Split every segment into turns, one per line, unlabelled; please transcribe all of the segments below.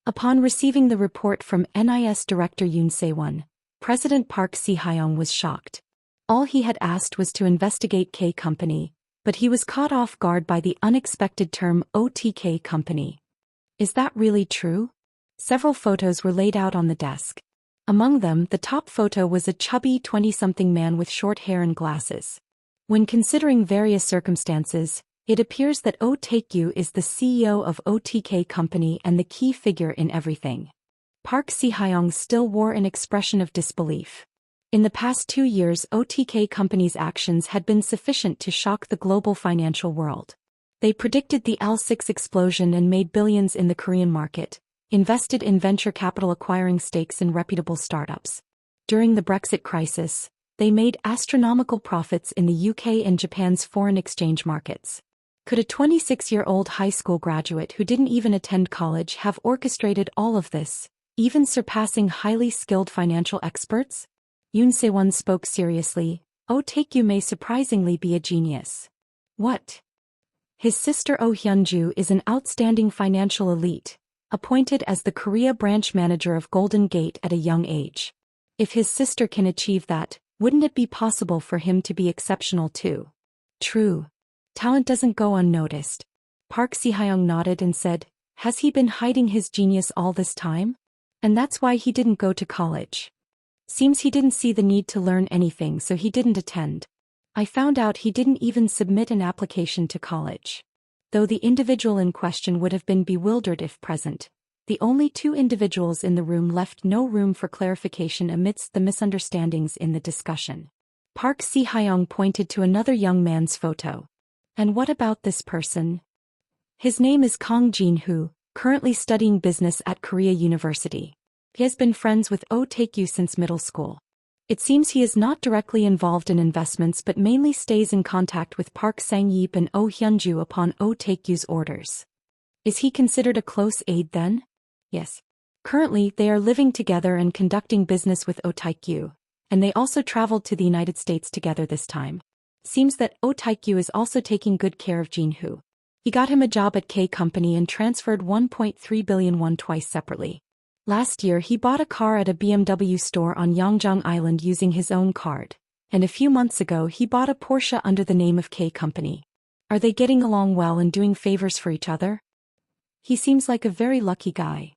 Upon receiving the report from NIS Director Yoon Se-won, President Park Si-hyung was shocked. All he had asked was to investigate K Company, but he was caught off guard by the unexpected term OTK Company. Is that really true? Several photos were laid out on the desk. Among them, the top photo was a chubby 20-something man with short hair and glasses. When considering various circumstances, it appears that Oh Taek-yu is the CEO of OTK Company and the key figure in everything. Park Si-hyung still wore an expression of disbelief. In the past 2 years, OTK Company's actions had been sufficient to shock the global financial world. They predicted the S16 explosion and made billions in the Korean market, invested in venture capital acquiring stakes in reputable startups. During the Brexit crisis, they made astronomical profits in the UK and Japan's foreign exchange markets. Could a 26-year-old high school graduate who didn't even attend college have orchestrated all of this, even surpassing highly skilled financial experts? Yoon Se-won spoke seriously. Oh Taek-yu may surprisingly be a genius. What? His sister Oh Hyun-ju is an outstanding financial elite, appointed as the Korea branch manager of Golden Gate at a young age. If his sister can achieve that, wouldn't it be possible for him to be exceptional too? True. Talent doesn't go unnoticed. Park Si-hyung nodded and said, has he been hiding his genius all this time? And that's why he didn't go to college. Seems he didn't see the need to learn anything, so he didn't attend. I found out he didn't even submit an application to college. Though the individual in question would have been bewildered if present, the only 2 individuals in the room left no room for clarification amidst the misunderstandings in the discussion. Park Si-hyung pointed to another young man's photo. And what about this person? His name is Kang Jin-hoo, currently studying business at Korea University. He has been friends with Oh Taek-yu since middle school. It seems he is not directly involved in investments but mainly stays in contact with Park Sang-yeop and Oh Hyun-ju upon Oh Taek-yu's orders. Is he considered a close aide then? Yes. Currently, they are living together and conducting business with Oh Taek-yu, and they also traveled to the United States together this time. Seems that Oh Taek-yu is also taking good care of Jin-hoo. He got him a job at K Company and transferred 1.3 billion won twice separately. Last year he bought a car at a BMW store on Yeongjong Island using his own card, and a few months ago he bought a Porsche under the name of K Company. Are they getting along well and doing favors for each other? He seems like a very lucky guy.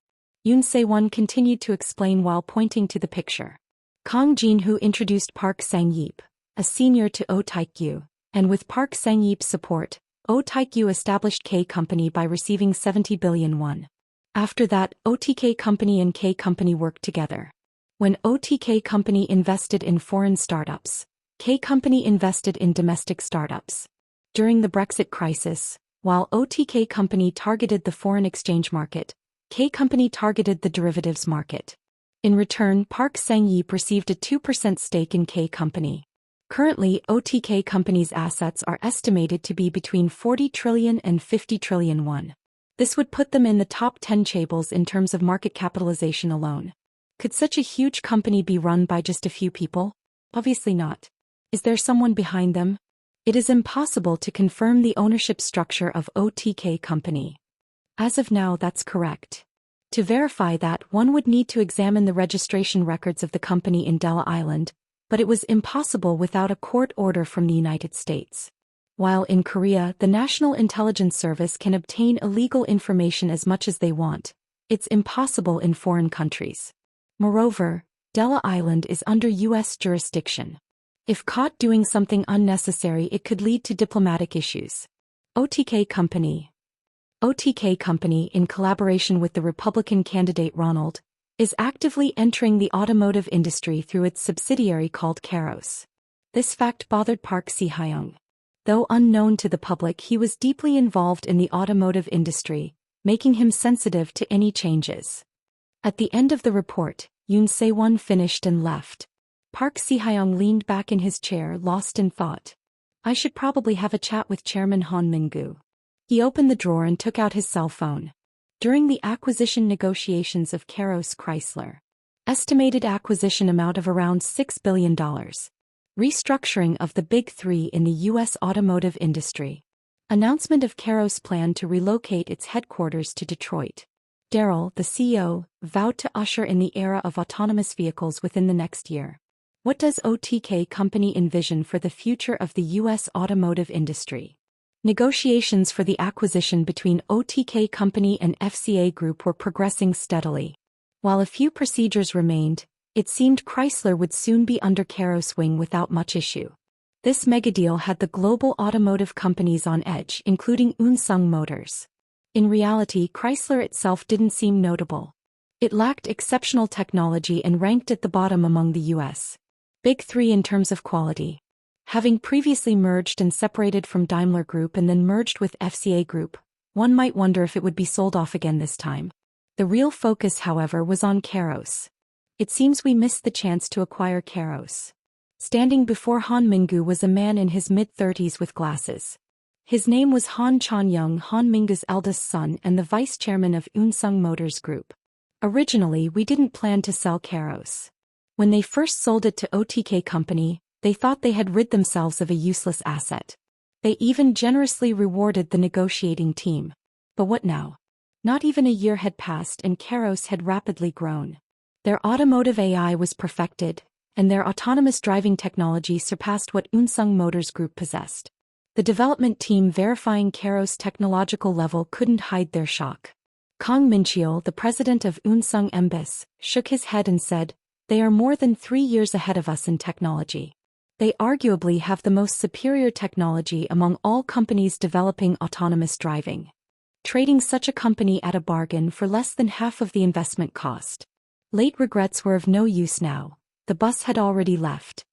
Yoon Se-won continued to explain while pointing to the picture. Kang Jin-hoo introduced Park Sang-yeop, a senior, to Oh Taek-yu, and with Park Sang-yeop's support, Oh Taek-yu established K Company by receiving 70 billion won. After that, OTK Company and K Company worked together. When OTK Company invested in foreign startups, K Company invested in domestic startups. During the Brexit crisis, while OTK Company targeted the foreign exchange market, K Company targeted the derivatives market. In return, Park Sang-yeop received a 2% stake in K Company. Currently, OTK Company's assets are estimated to be between 40 trillion and 50 trillion won. This would put them in the top 10 chaebols in terms of market capitalization alone. Could such a huge company be run by just a few people? Obviously not. Is there someone behind them? It is impossible to confirm the ownership structure of OTK Company. As of now, that's correct. To verify that, one would need to examine the registration records of the company in Dela Island, but it was impossible without a court order from the United States. While in Korea, the National Intelligence Service can obtain illegal information as much as they want, it's impossible in foreign countries. Moreover, Dela Island is under U.S. jurisdiction. If caught doing something unnecessary, it could lead to diplomatic issues. OTK Company, in collaboration with the Republican candidate Ronald, is actively entering the automotive industry through its subsidiary called Keros. This fact bothered Park Si-hyung. Though unknown to the public, he was deeply involved in the automotive industry, making him sensitive to any changes. At the end of the report, Yoon Se-won finished and left. Park Si-hyung leaned back in his chair, lost in thought. I should probably have a chat with Chairman Han Min-gu. He opened the drawer and took out his cell phone. During the acquisition negotiations of Keros Chrysler, estimated acquisition amount of around $6 billion. Restructuring of the Big Three in the U.S. automotive industry. Announcement of Keros' plan to relocate its headquarters to Detroit. Darrell, the CEO, vowed to usher in the era of autonomous vehicles within the next year. What does OTK company envision for the future of the U.S. automotive industry? Negotiations for the acquisition between OTK company and FCA Group were progressing steadily. While a few procedures remained, it seemed Chrysler would soon be under Karo's wing without much issue. This megadeal had the global automotive companies on edge, including Unsung Motors. In reality, Chrysler itself didn't seem notable. It lacked exceptional technology and ranked at the bottom among the U.S. Big Three in terms of quality. Having previously merged and separated from Daimler Group and then merged with FCA Group, one might wonder if it would be sold off again this time. The real focus, however, was on Karos. It seems we missed the chance to acquire Karos. Standing before Han Minggu was a man in his mid-30s with glasses. His name was Han Chan-young, Han Minggu's eldest son and the vice chairman of Unsung Motors Group. Originally, we didn't plan to sell Karos. When they first sold it to OTK Company, they thought they had rid themselves of a useless asset. They even generously rewarded the negotiating team. But what now? Not even a year had passed and Karos had rapidly grown. Their automotive AI was perfected, and their autonomous driving technology surpassed what Unsung Motors Group possessed. The development team verifying Karos' technological level couldn't hide their shock. Kang Mincheol, the president of Unsung Embis, shook his head and said, "They are more than 3 years ahead of us in technology. They arguably have the most superior technology among all companies developing autonomous driving. Trading such a company at a bargain for less than half of the investment cost." Late regrets were of no use now. The bus had already left.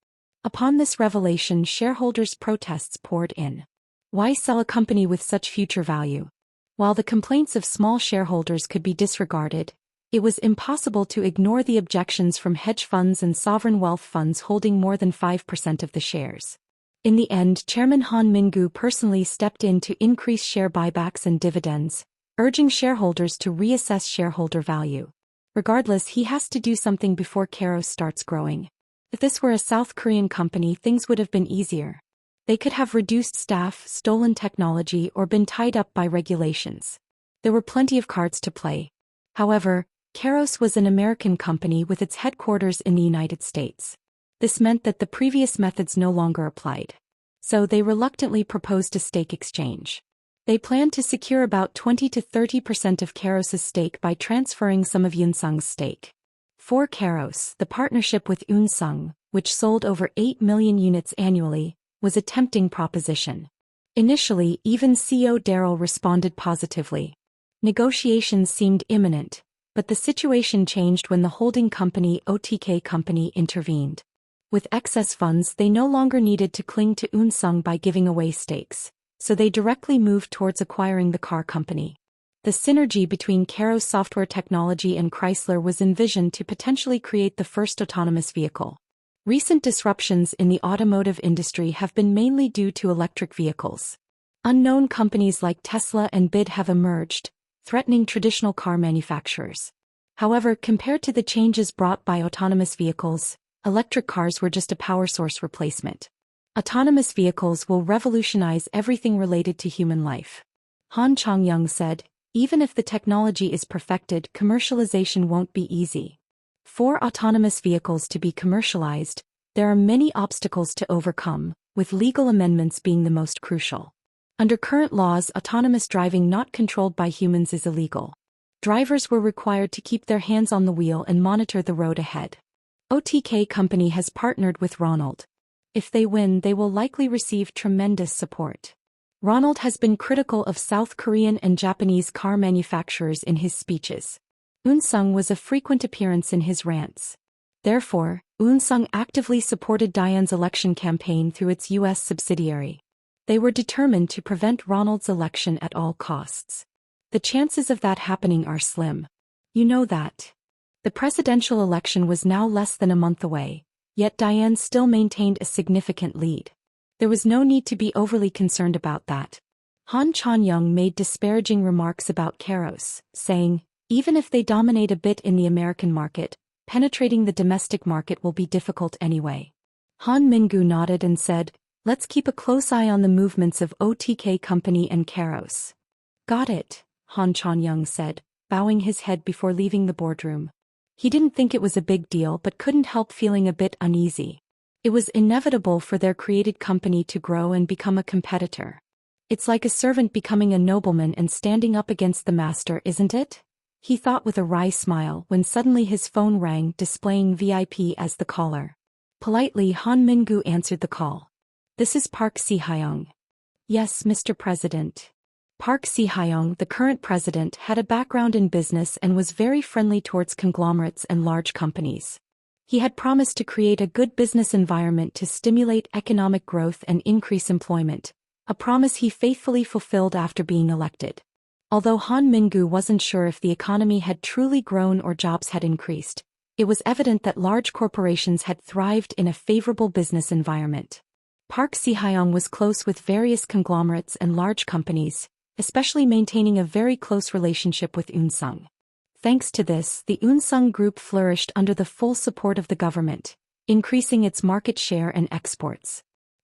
Upon this revelation, shareholders' protests poured in. Why sell a company with such future value? While the complaints of small shareholders could be disregarded, it was impossible to ignore the objections from hedge funds and sovereign wealth funds holding more than 5% of the shares. In the end, Chairman Han Minggu personally stepped in to increase share buybacks and dividends, urging shareholders to reassess shareholder value. Regardless, he has to do something before Karos starts growing. If this were a South Korean company, things would have been easier. They could have reduced staff, stolen technology, or been tied up by regulations. There were plenty of cards to play. However, Karos was an American company with its headquarters in the United States. This meant that the previous methods no longer applied. So they reluctantly proposed a stake exchange. They planned to secure about 20 to 30% of Karos' stake by transferring some of Unsung's stake. For Karos, the partnership with Unsung, which sold over 8 million units annually, was a tempting proposition. Initially, even CEO Darrell responded positively. Negotiations seemed imminent, but the situation changed when the holding company OTK Company intervened. With excess funds, they no longer needed to cling to Unsung by giving away stakes, so they directly moved towards acquiring the car company. The synergy between Karos software technology and Chrysler was envisioned to potentially create the first autonomous vehicle. Recent disruptions in the automotive industry have been mainly due to electric vehicles. Unknown companies like Tesla and BYD have emerged, threatening traditional car manufacturers. However, compared to the changes brought by autonomous vehicles, electric cars were just a power source replacement. Autonomous vehicles will revolutionize everything related to human life. Han Chang-young said, "Even if the technology is perfected, commercialization won't be easy. For autonomous vehicles to be commercialized, there are many obstacles to overcome, with legal amendments being the most crucial. Under current laws, autonomous driving not controlled by humans is illegal. Drivers were required to keep their hands on the wheel and monitor the road ahead. OTK Company has partnered with Ronald. If they win, they will likely receive tremendous support." Ronald has been critical of South Korean and Japanese car manufacturers in his speeches. Unsung was a frequent appearance in his rants. Therefore, Unsung actively supported Daeun's election campaign through its U.S. subsidiary. They were determined to prevent Ronald's election at all costs. The chances of that happening are slim. You know that. The presidential election was now less than a month away, yet Daeun still maintained a significant lead. There was no need to be overly concerned about that. Han Chan-young made disparaging remarks about Karos, saying, "Even if they dominate a bit in the American market, penetrating the domestic market will be difficult anyway." Han Minggu nodded and said, "Let's keep a close eye on the movements of OTK Company and Karos." "Got it," Han Chan-young said, bowing his head before leaving the boardroom. He didn't think it was a big deal but couldn't help feeling a bit uneasy. It was inevitable for their created company to grow and become a competitor. It's like a servant becoming a nobleman and standing up against the master, isn't it? He thought with a wry smile when suddenly his phone rang, displaying VIP as the caller. Politely, Han Mingu answered the call. "This is Park Si-hyung." "Yes, Mr. President." Park Si-hyung, the current president, had a background in business and was very friendly towards conglomerates and large companies. He had promised to create a good business environment to stimulate economic growth and increase employment, a promise he faithfully fulfilled after being elected. Although Han Mingu wasn't sure if the economy had truly grown or jobs had increased, it was evident that large corporations had thrived in a favorable business environment. Park Si-hyung was close with various conglomerates and large companies, especially maintaining a very close relationship with Unsung. Thanks to this, the Unsung Group flourished under the full support of the government, increasing its market share and exports.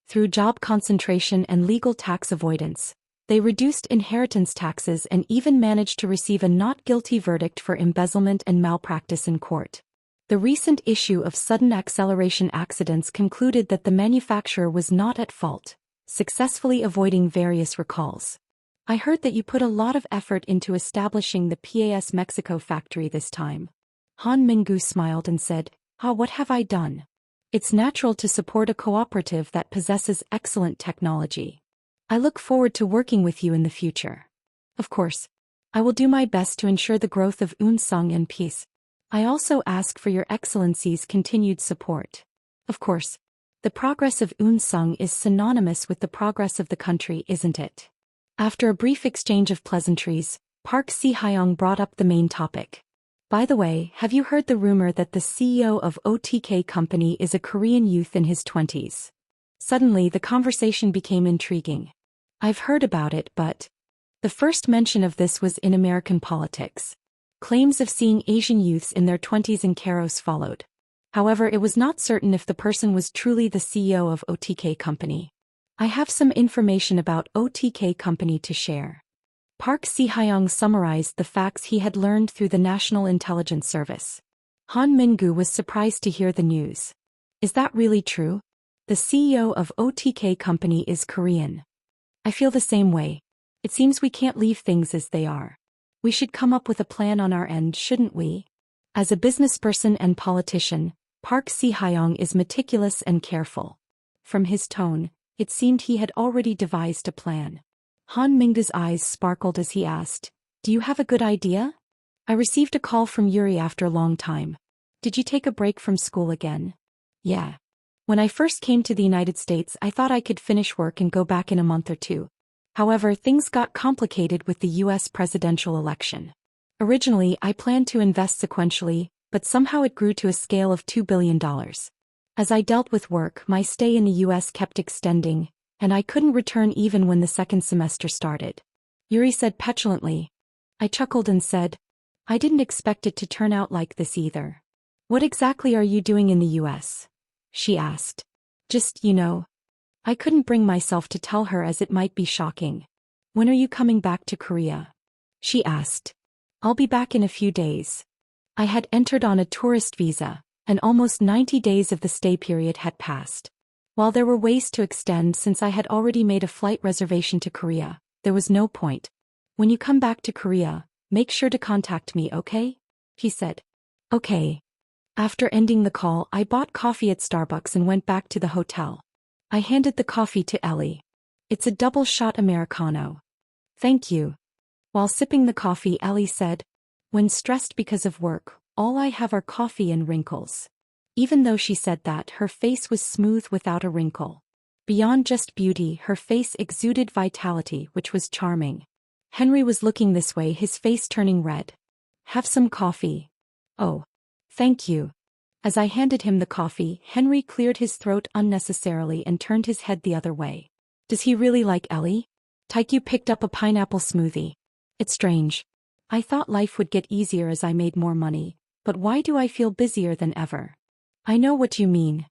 Through job concentration and legal tax avoidance, they reduced inheritance taxes and even managed to receive a not guilty verdict for embezzlement and malpractice in court. The recent issue of sudden acceleration accidents concluded that the manufacturer was not at fault, successfully avoiding various recalls. "I heard that you put a lot of effort into establishing the PAS Mexico factory this time." Han Mingu smiled and said, "What have I done? It's natural to support a cooperative that possesses excellent technology. I look forward to working with you in the future. Of course, I will do my best to ensure the growth of Unsung and peace. I also ask for your Excellency's continued support. Of course, the progress of Unsung is synonymous with the progress of the country, isn't it?" After a brief exchange of pleasantries, Park Si-hyung brought up the main topic. "By the way, have you heard the rumor that the CEO of OTK company is a Korean youth in his 20s? Suddenly the conversation became intriguing. "I've heard about it, but..." The first mention of this was in American politics. Claims of seeing Asian youths in their 20s in Keros followed. However, it was not certain if the person was truly the CEO of OTK company. "I have some information about OTK company to share." Park Si-hyung summarized the facts he had learned through the National Intelligence Service. Han Mingu was surprised to hear the news. "Is that really true? The CEO of OTK company is Korean." "I feel the same way. It seems we can't leave things as they are. We should come up with a plan on our end, shouldn't we?" As a businessperson and politician, Park Si-hyung is meticulous and careful. From his tone, it seemed he had already devised a plan. Han Mingu's eyes sparkled as he asked, "Do you have a good idea?" "I received a call from Yuri after a long time. Did you take a break from school again?" "Yeah. When I first came to the United States, I thought I could finish work and go back in a month or two. However, things got complicated with the US presidential election. Originally, I planned to invest sequentially, but somehow it grew to a scale of $2 billion. As I dealt with work, my stay in the US kept extending, and I couldn't return even when the second semester started." Yuri said petulantly. I chuckled and said, "I didn't expect it to turn out like this either." "What exactly are you doing in the US?" she asked. "Just, I couldn't bring myself to tell her as it might be shocking." "When are you coming back to Korea?" she asked. "I'll be back in a few days." I had entered on a tourist visa, and almost 90 days of the stay period had passed. While there were ways to extend since I had already made a flight reservation to Korea, there was no point. "When you come back to Korea, make sure to contact me, okay?" he said. "Okay." After ending the call, I bought coffee at Starbucks and went back to the hotel. I handed the coffee to Ellie. "It's a double-shot Americano." "Thank you." While sipping the coffee, Ellie said, "When stressed because of work, all I have are coffee and wrinkles." Even though she said that, her face was smooth without a wrinkle. Beyond just beauty, her face exuded vitality, which was charming. Henry was looking this way, his face turning red. "Have some coffee." "Oh. Thank you." As I handed him the coffee, Henry cleared his throat unnecessarily and turned his head the other way. Does he really like Ellie? Taikyu picked up a pineapple smoothie. It's strange. I thought life would get easier as I made more money, but why do I feel busier than ever? I know what you mean.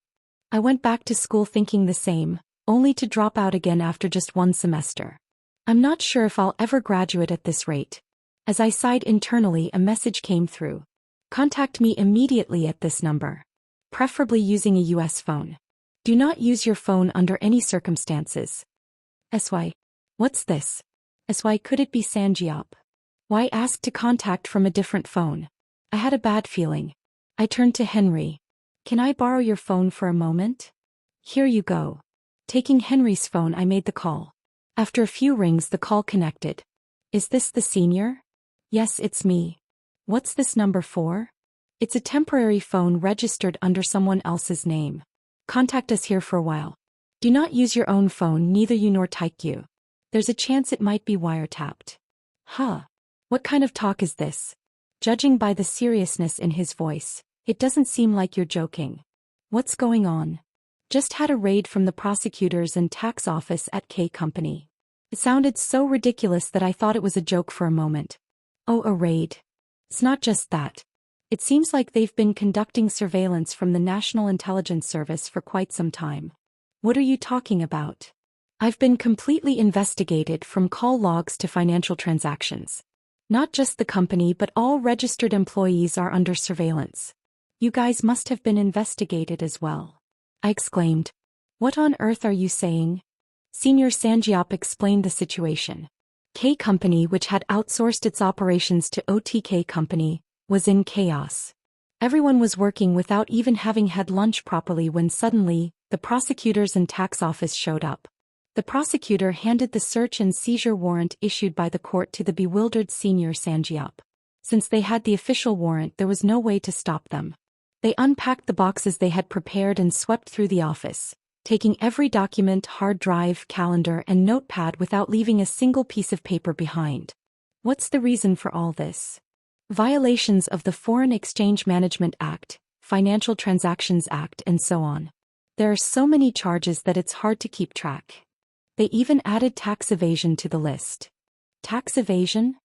I went back to school thinking the same, only to drop out again after just one semester. I'm not sure if I'll ever graduate at this rate. As I sighed internally, a message came through. Contact me immediately at this number. Preferably using a US phone. Do not use your phone under any circumstances. SY. What's this? SY, could it be Sanjiop? Why ask to contact from a different phone? I had a bad feeling. I turned to Henry. Can I borrow your phone for a moment? Here you go. Taking Henry's phone, I made the call. After a few rings, the call connected. Is this the senior? Yes, it's me. What's this number for? It's a temporary phone registered under someone else's name. Contact us here for a while. Do not use your own phone, neither you nor Taikyu. There's a chance it might be wiretapped. Huh. What kind of talk is this? Judging by the seriousness in his voice, it doesn't seem like you're joking. What's going on? Just had a raid from the prosecutors and tax office at K Company. It sounded so ridiculous that I thought it was a joke for a moment. Oh, a raid. It's not just that. It seems like they've been conducting surveillance from the National Intelligence Service for quite some time. What are you talking about? I've been completely investigated from call logs to financial transactions. Not just the company, but all registered employees are under surveillance. You guys must have been investigated as well. I exclaimed. What on earth are you saying? Senior Sanjiop explained the situation. K Company, which had outsourced its operations to OTK Company, was in chaos. Everyone was working without even having had lunch properly when suddenly, the prosecutors and tax office showed up. The prosecutor handed the search and seizure warrant issued by the court to the bewildered Senior Sanjiop. Since they had the official warrant, there was no way to stop them. They unpacked the boxes they had prepared and swept through the office, taking every document, hard drive, calendar, and notepad without leaving a single piece of paper behind. What's the reason for all this? Violations of the Foreign Exchange Management Act, Financial Transactions Act, and so on. There are so many charges that it's hard to keep track. They even added tax evasion to the list. Tax evasion?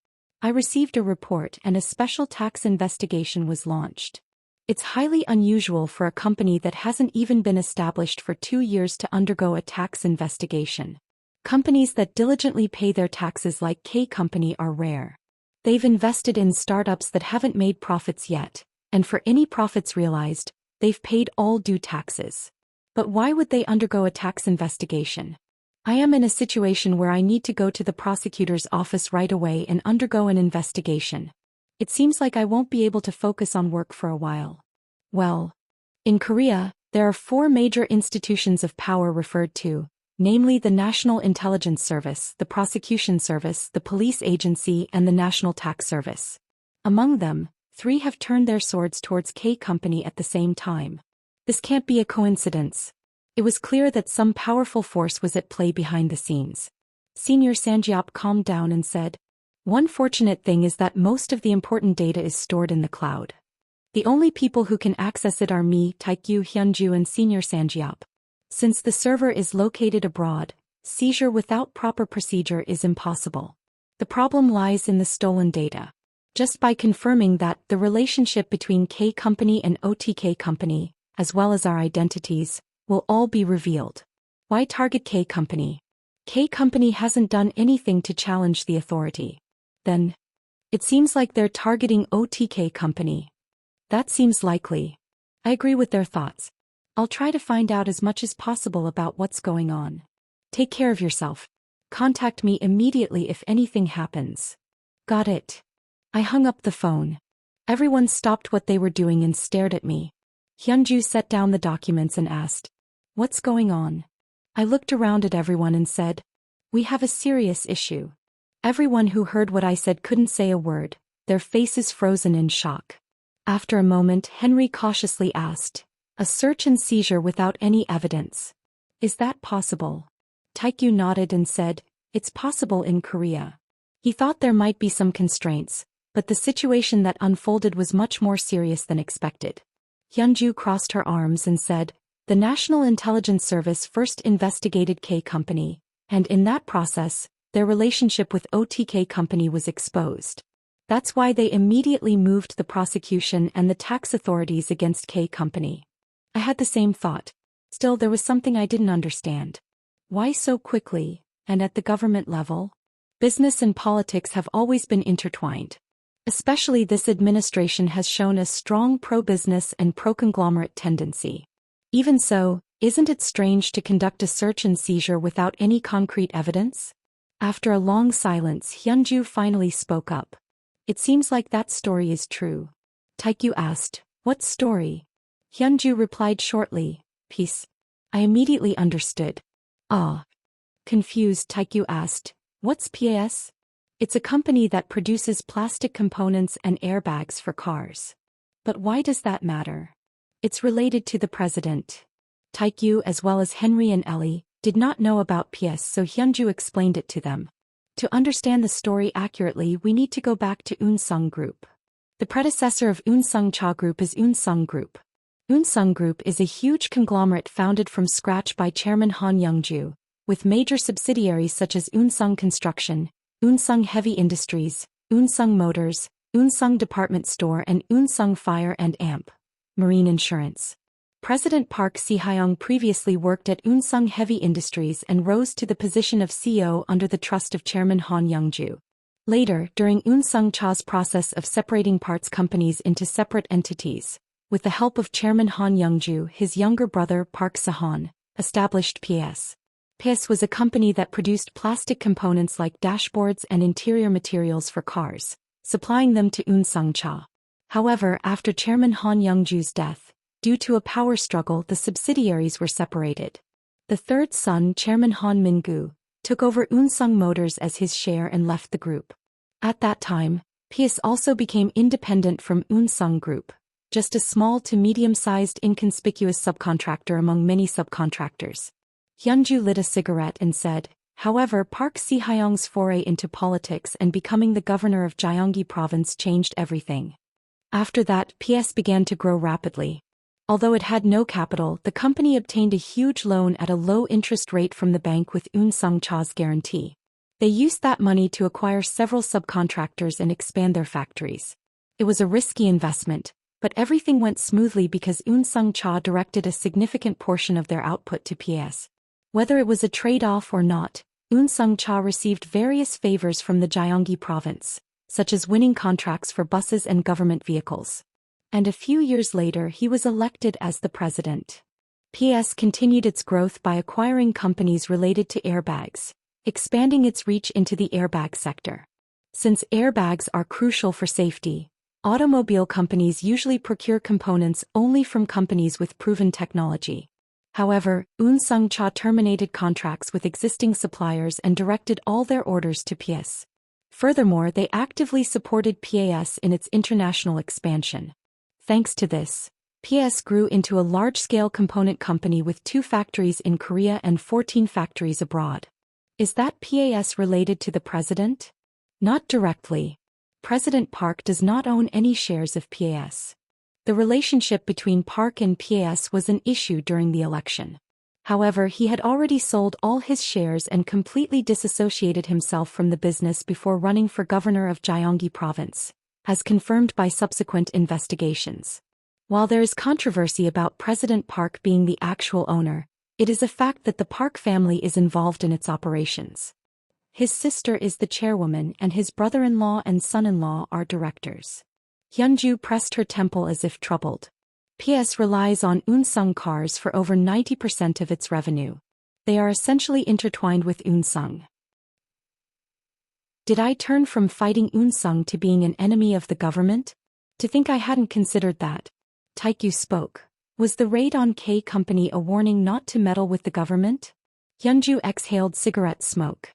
I received a report and a special tax investigation was launched. It's highly unusual for a company that hasn't even been established for 2 years to undergo a tax investigation. Companies that diligently pay their taxes like K Company are rare. They've invested in startups that haven't made profits yet, and for any profits realized, they've paid all due taxes. But why would they undergo a tax investigation? I am in a situation where I need to go to the prosecutor's office right away and undergo an investigation. It seems like I won't be able to focus on work for a while. Well, in Korea, there are 4 major institutions of power referred to, namely the National Intelligence Service, the Prosecution Service, the Police Agency, and the National Tax Service. Among them, 3 have turned their swords towards K Company at the same time. This can't be a coincidence. It was clear that some powerful force was at play behind the scenes. Senior Sanjiop calmed down and said, "One fortunate thing is that most of the important data is stored in the cloud. The only people who can access it are me, Taikyu, Hyunju, and Senior Sanjiop. Since the server is located abroad, seizure without proper procedure is impossible. The problem lies in the stolen data. Just by confirming that, the relationship between K Company and OTK Company, as well as our identities, will all be revealed. Why target K Company? K Company hasn't done anything to challenge the authority. Then, it seems like they're targeting OTK Company. That seems likely. I agree with their thoughts. I'll try to find out as much as possible about what's going on. Take care of yourself. Contact me immediately if anything happens." Got it. I hung up the phone. Everyone stopped what they were doing and stared at me. Hyunju set down the documents and asked, "What's going on?" I looked around at everyone and said, "We have a serious issue." Everyone who heard what I said couldn't say a word, their faces frozen in shock. After a moment, Henry cautiously asked, "A search and seizure without any evidence. Is that possible?" Taikyu nodded and said, "It's possible in Korea." He thought there might be some constraints, but the situation that unfolded was much more serious than expected. Hyunju crossed her arms and said, "The National Intelligence Service first investigated K Company, and in that process, their relationship with OTK Company was exposed. That's why they immediately moved the prosecution and the tax authorities against K Company." I had the same thought. Still, there was something I didn't understand. Why so quickly, and at the government level? Business and politics have always been intertwined. Especially this administration has shown a strong pro-business and pro-conglomerate tendency. Even so, isn't it strange to conduct a search and seizure without any concrete evidence? After a long silence, Hyunju finally spoke up. It seems like that story is true. Taekyu asked, "What story?" Hyunju replied shortly, "Peace." I immediately understood. Ah. Confused, Taekyu asked, "What's PAS?" It's a company that produces plastic components and airbags for cars. But why does that matter? It's related to the president. Taekyu, as well as Henry and Ellie, did not know about PS, so Hyunju explained it to them. To understand the story accurately, we need to go back to Unsung Group. The predecessor of Unsung Cha Group is Unsung Group. Unsung Group is a huge conglomerate founded from scratch by Chairman Han Youngju, with major subsidiaries such as Unsung Construction, Unsung Heavy Industries, Unsung Motors, Unsung Department Store and Unsung Fire and AMP, Marine Insurance. President Park Si-hyung previously worked at Unsung Heavy Industries and rose to the position of CEO under the trust of Chairman Han Youngju. Later, during Unsung Cha's process of separating parts companies into separate entities, with the help of Chairman Han Youngju, his younger brother Park Se-han established PS. PS was a company that produced plastic components like dashboards and interior materials for cars, supplying them to Unsung Cha. However, after Chairman Han Youngju's death, due to a power struggle, the subsidiaries were separated. The third son, Chairman Han Min-gu, took over Unsung Motors as his share and left the group. At that time, PS also became independent from Unsung Group, just a small to medium-sized inconspicuous subcontractor among many subcontractors. Hyunju lit a cigarette and said, "However, Park Si-hyung's foray into politics and becoming the governor of Gyeonggi province changed everything. After that, PS began to grow rapidly. Although it had no capital, the company obtained a huge loan at a low interest rate from the bank with Unsung Cha's guarantee. They used that money to acquire several subcontractors and expand their factories. It was a risky investment, but everything went smoothly because Unsung Cha directed a significant portion of their output to PS. Whether it was a trade-off or not, Unsung Cha received various favors from the Gyeonggi province, such as winning contracts for buses and government vehicles. And a few years later he was elected as the president. PS continued its growth by acquiring companies related to airbags, expanding its reach into the airbag sector. Since airbags are crucial for safety, automobile companies usually procure components only from companies with proven technology. However, Unsung Cha terminated contracts with existing suppliers and directed all their orders to PS. Furthermore, they actively supported PAS in its international expansion. Thanks to this, PS grew into a large-scale component company with 2 factories in Korea and 14 factories abroad. Is that PAS related to the president? Not directly. President Park does not own any shares of PAS. The relationship between Park and PAS was an issue during the election. However, he had already sold all his shares and completely disassociated himself from the business before running for governor of Gyeonggi province, as confirmed by subsequent investigations. While there is controversy about President Park being the actual owner, it is a fact that the Park family is involved in its operations. His sister is the chairwoman and his brother-in-law and son-in-law are directors. Hyunju pressed her temple as if troubled. PS relies on Unsung cars for over 90% of its revenue. They are essentially intertwined with Unsung. Did I turn from fighting Unsung to being an enemy of the government? To think I hadn't considered that. Taekyu spoke. Was the raid on K Company a warning not to meddle with the government? Hyunju exhaled cigarette smoke.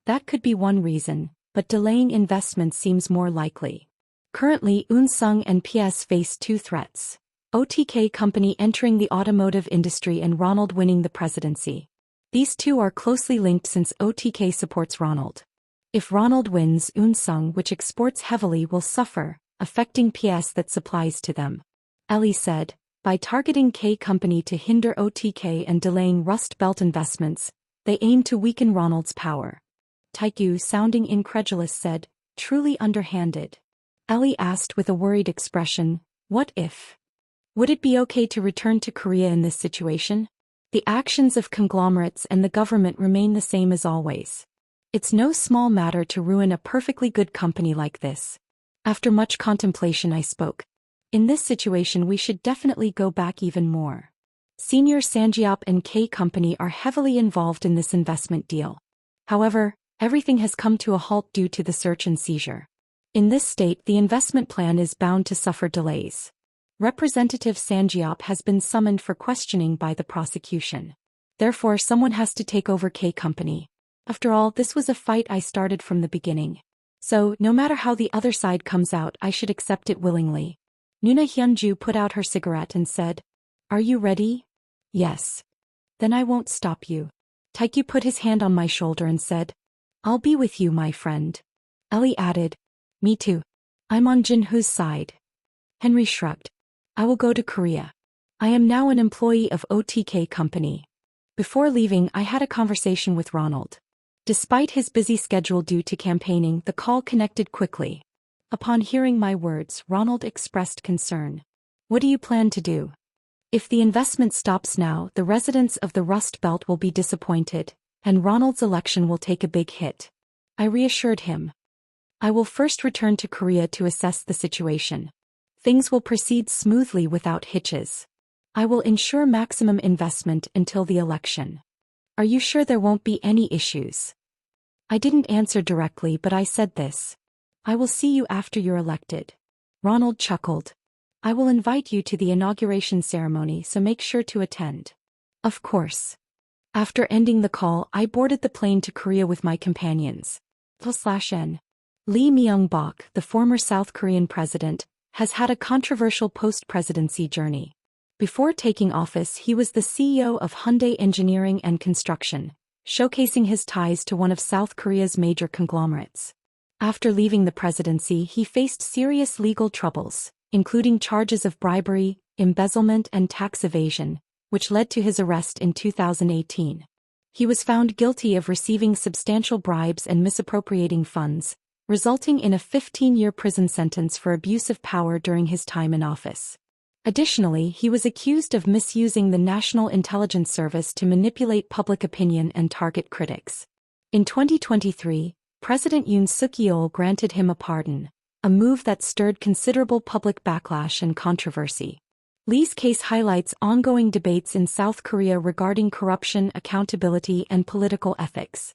That could be one reason, but delaying investment seems more likely. Currently, Unsung and PS face 2 threats. OTK Company entering the automotive industry and Ronald winning the presidency. These two are closely linked since OTK supports Ronald. If Ronald wins, Unsung, which exports heavily, will suffer, affecting PS that supplies to them. Ellie said, by targeting K Company to hinder OTK and delaying Rust Belt investments, they aim to weaken Ronald's power. Taekyu, sounding incredulous, said, truly underhanded. Ellie asked with a worried expression, what if? Would it be okay to return to Korea in this situation? The actions of conglomerates and the government remain the same as always. It's no small matter to ruin a perfectly good company like this. After much contemplation I spoke. In this situation we should definitely go back even more. Senior Sanjiop and K Company are heavily involved in this investment deal. However, everything has come to a halt due to the search and seizure. In this state the investment plan is bound to suffer delays. Representative Sanjiop has been summoned for questioning by the prosecution. Therefore someone has to take over K Company. After all, this was a fight I started from the beginning. So, no matter how the other side comes out, I should accept it willingly. Nuna Hyunju put out her cigarette and said, "Are you ready?" "Yes." "Then I won't stop you." Taekyu put his hand on my shoulder and said, "I'll be with you, my friend." Ellie added, "Me too. I'm on Jinhoo's side." Henry shrugged. "I will go to Korea. I am now an employee of OTK Company." Before leaving, I had a conversation with Ronald. Despite his busy schedule due to campaigning, the call connected quickly. Upon hearing my words, Ronald expressed concern. "What do you plan to do? If the investment stops now, the residents of the Rust Belt will be disappointed, and Ronald's election will take a big hit." I reassured him. "I will first return to Korea to assess the situation. Things will proceed smoothly without hitches. I will ensure maximum investment until the election." "Are you sure there won't be any issues?" I didn't answer directly, but I said this. "I will see you after you're elected." Ronald chuckled. "I will invite you to the inauguration ceremony, so make sure to attend." "Of course." After ending the call, I boarded the plane to Korea with my companions. /N. Lee Myung-bok, the former South Korean president, has had a controversial post-presidency journey. Before taking office, he was the CEO of Hyundai Engineering and Construction, showcasing his ties to one of South Korea's major conglomerates. After leaving the presidency, he faced serious legal troubles, including charges of bribery, embezzlement and tax evasion, which led to his arrest in 2018. He was found guilty of receiving substantial bribes and misappropriating funds, resulting in a 15-year prison sentence for abuse of power during his time in office. Additionally, he was accused of misusing the National Intelligence Service to manipulate public opinion and target critics. In 2023, President Yoon Suk-yeol granted him a pardon, a move that stirred considerable public backlash and controversy. Lee's case highlights ongoing debates in South Korea regarding corruption, accountability, and political ethics.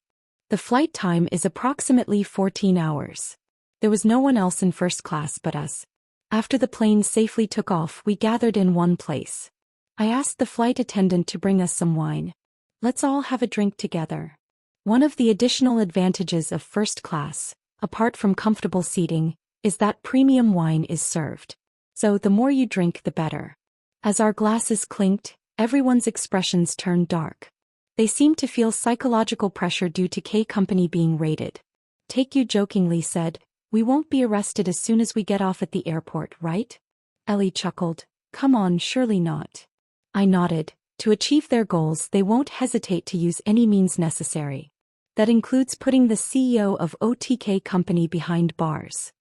The flight time is approximately 14 hours. There was no one else in first class but us. After the plane safely took off, we gathered in one place. I asked the flight attendant to bring us some wine. "Let's all have a drink together." One of the additional advantages of first class, apart from comfortable seating, is that premium wine is served. So the more you drink, the better. As our glasses clinked, everyone's expressions turned dark. They seemed to feel psychological pressure due to K Company being raided. Taekyu jokingly said, "We won't be arrested as soon as we get off at the airport, right?" Ellie chuckled. "Come on, surely not." I nodded. To achieve their goals, they won't hesitate to use any means necessary. That includes putting the CEO of OTK Company behind bars.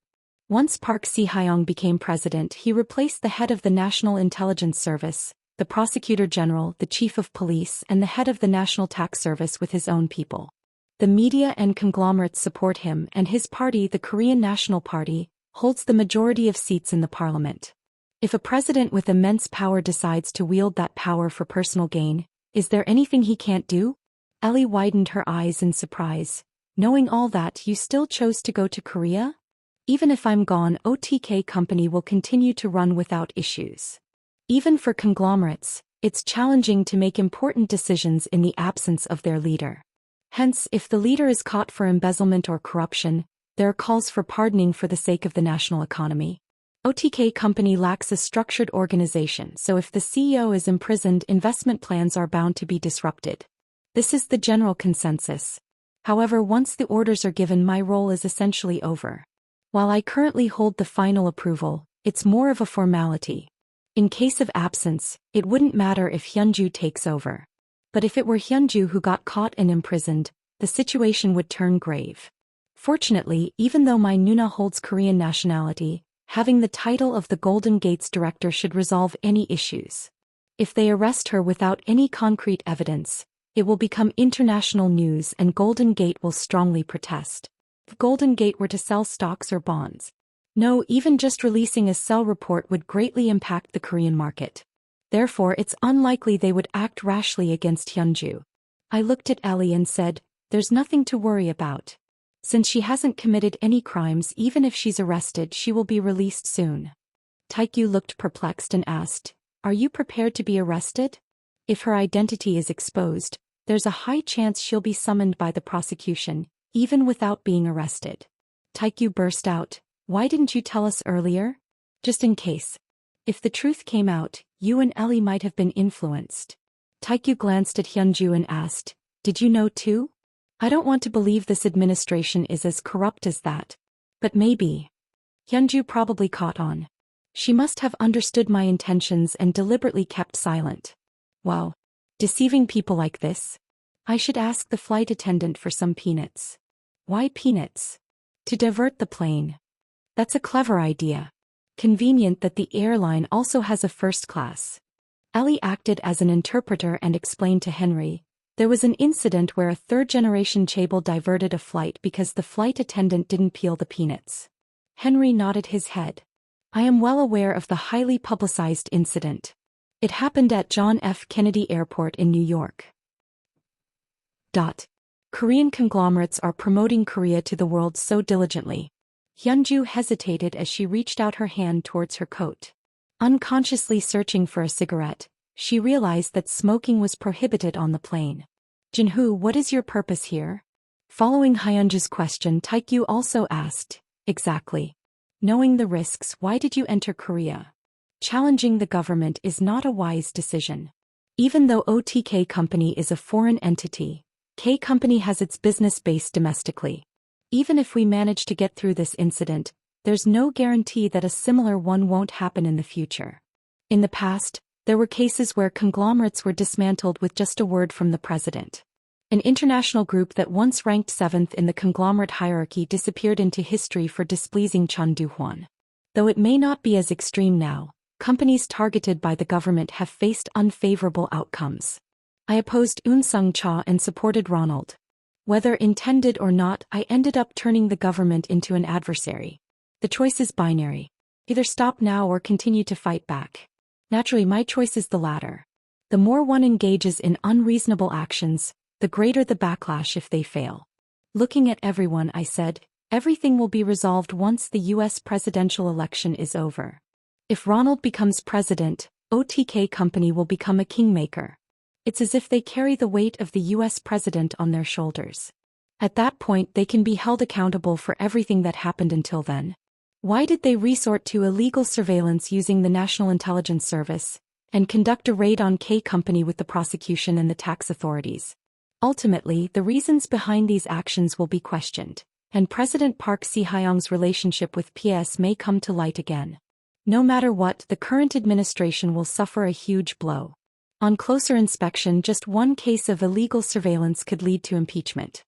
Once Park Si-hyung became president, he replaced the head of the National Intelligence Service, the Prosecutor General, the Chief of Police, and the head of the National Tax Service with his own people. The media and conglomerates support him, and his party, the Korean National Party, holds the majority of seats in the parliament. If a president with immense power decides to wield that power for personal gain, is there anything he can't do? Ellie widened her eyes in surprise. "Knowing all that, you still chose to go to Korea?" "Even if I'm gone, OTK Company will continue to run without issues." Even for conglomerates, it's challenging to make important decisions in the absence of their leader. Hence, if the leader is caught for embezzlement or corruption, there are calls for pardoning for the sake of the national economy. OTK Company lacks a structured organization, so if the CEO is imprisoned, investment plans are bound to be disrupted. This is the general consensus. However, once the orders are given, my role is essentially over. While I currently hold the final approval, it's more of a formality. In case of absence, it wouldn't matter if Hyunju takes over. But if it were Hyunju who got caught and imprisoned, the situation would turn grave. Fortunately, even though my Nuna holds Korean nationality, having the title of the Golden Gates director should resolve any issues. If they arrest her without any concrete evidence, It will become international news and Golden Gate will strongly protest. If Golden Gate were to sell stocks or bonds. No, even just releasing a sell report would greatly impact the Korean market. Therefore, it's unlikely they would act rashly against Hyunju. I looked at Ellie and said, there's nothing to worry about. Since she hasn't committed any crimes, even if she's arrested, she will be released soon. Taekyu looked perplexed and asked, are you prepared to be arrested? If her identity is exposed, there's a high chance she'll be summoned by the prosecution, even without being arrested. Taekyu burst out, why didn't you tell us earlier? Just in case. If the truth came out, you and Ellie might have been influenced. Taekyu glanced at Hyunju and asked, did you know too? I don't want to believe this administration is as corrupt as that. But maybe. Hyunju probably caught on. She must have understood my intentions and deliberately kept silent. Wow. Deceiving people like this? I should ask the flight attendant for some peanuts. Why peanuts? To divert the plane. That's a clever idea. Convenient that the airline also has a first class. Ellie acted as an interpreter and explained to Henry, there was an incident where a third-generation chaebol diverted a flight because the flight attendant didn't peel the peanuts. Henry nodded his head. I am well aware of the highly publicized incident. It happened at John F. Kennedy Airport in New York. Korean conglomerates are promoting Korea to the world so diligently. Hyunju hesitated as she reached out her hand towards her coat. Unconsciously searching for a cigarette, she realized that smoking was prohibited on the plane. Jinhoo, what is your purpose here? Following Hyunju's question, Taekyu also asked, exactly. Knowing the risks, why did you enter Korea? Challenging the government is not a wise decision. Even though OTK Company is a foreign entity, K Company has its business based domestically. Even if we manage to get through this incident, there's no guarantee that a similar one won't happen in the future. In the past, there were cases where conglomerates were dismantled with just a word from the president. An international group that once ranked 7th in the conglomerate hierarchy disappeared into history for displeasing Chun Do-hwan. Though it may not be as extreme now, companies targeted by the government have faced unfavorable outcomes. I opposed Eun Sung-cha and supported Ronald. Whether intended or not, I ended up turning the government into an adversary. The choice is binary. Either stop now or continue to fight back. Naturally, my choice is the latter. The more one engages in unreasonable actions, the greater the backlash if they fail. Looking at everyone, I said, everything will be resolved once the US presidential election is over. If Ronald becomes president, OTK Company will become a kingmaker. It's as if they carry the weight of the US president on their shoulders. At that point, they can be held accountable for everything that happened until then. Why did they resort to illegal surveillance using the National Intelligence Service and conduct a raid on K Company with the prosecution and the tax authorities? Ultimately, the reasons behind these actions will be questioned, and President Park Si-hyung's relationship with PS may come to light again. No matter what, the current administration will suffer a huge blow. On closer inspection, just one case of illegal surveillance could lead to impeachment.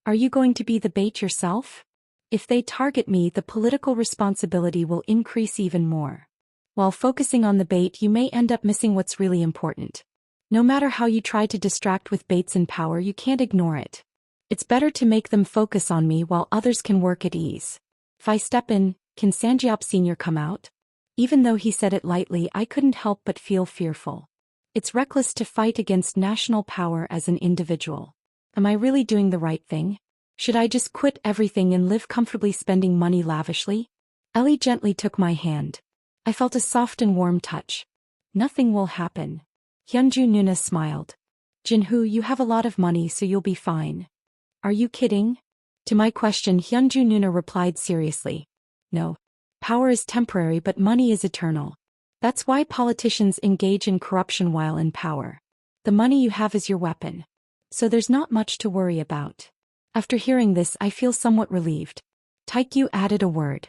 Are you going to be the bait yourself? If they target me, the political responsibility will increase even more. While focusing on the bait, you may end up missing what's really important. No matter how you try to distract with baits and power, you can't ignore it. It's better to make them focus on me while others can work at ease. If I step in, can Sanjiop Sr. come out? Even though he said it lightly, I couldn't help but feel fearful. It's reckless to fight against national power as an individual. Am I really doing the right thing? Should I just quit everything and live comfortably, spending money lavishly? Ellie gently took my hand. I felt a soft and warm touch. Nothing will happen. Hyunju Nuna smiled. Jinhoo, you have a lot of money, so you'll be fine. Are you kidding? To my question, Hyunju Nuna replied seriously. No. Power is temporary, but money is eternal. That's why politicians engage in corruption while in power. The money you have is your weapon. So there's not much to worry about. After hearing this, I feel somewhat relieved. Taekyu added a word.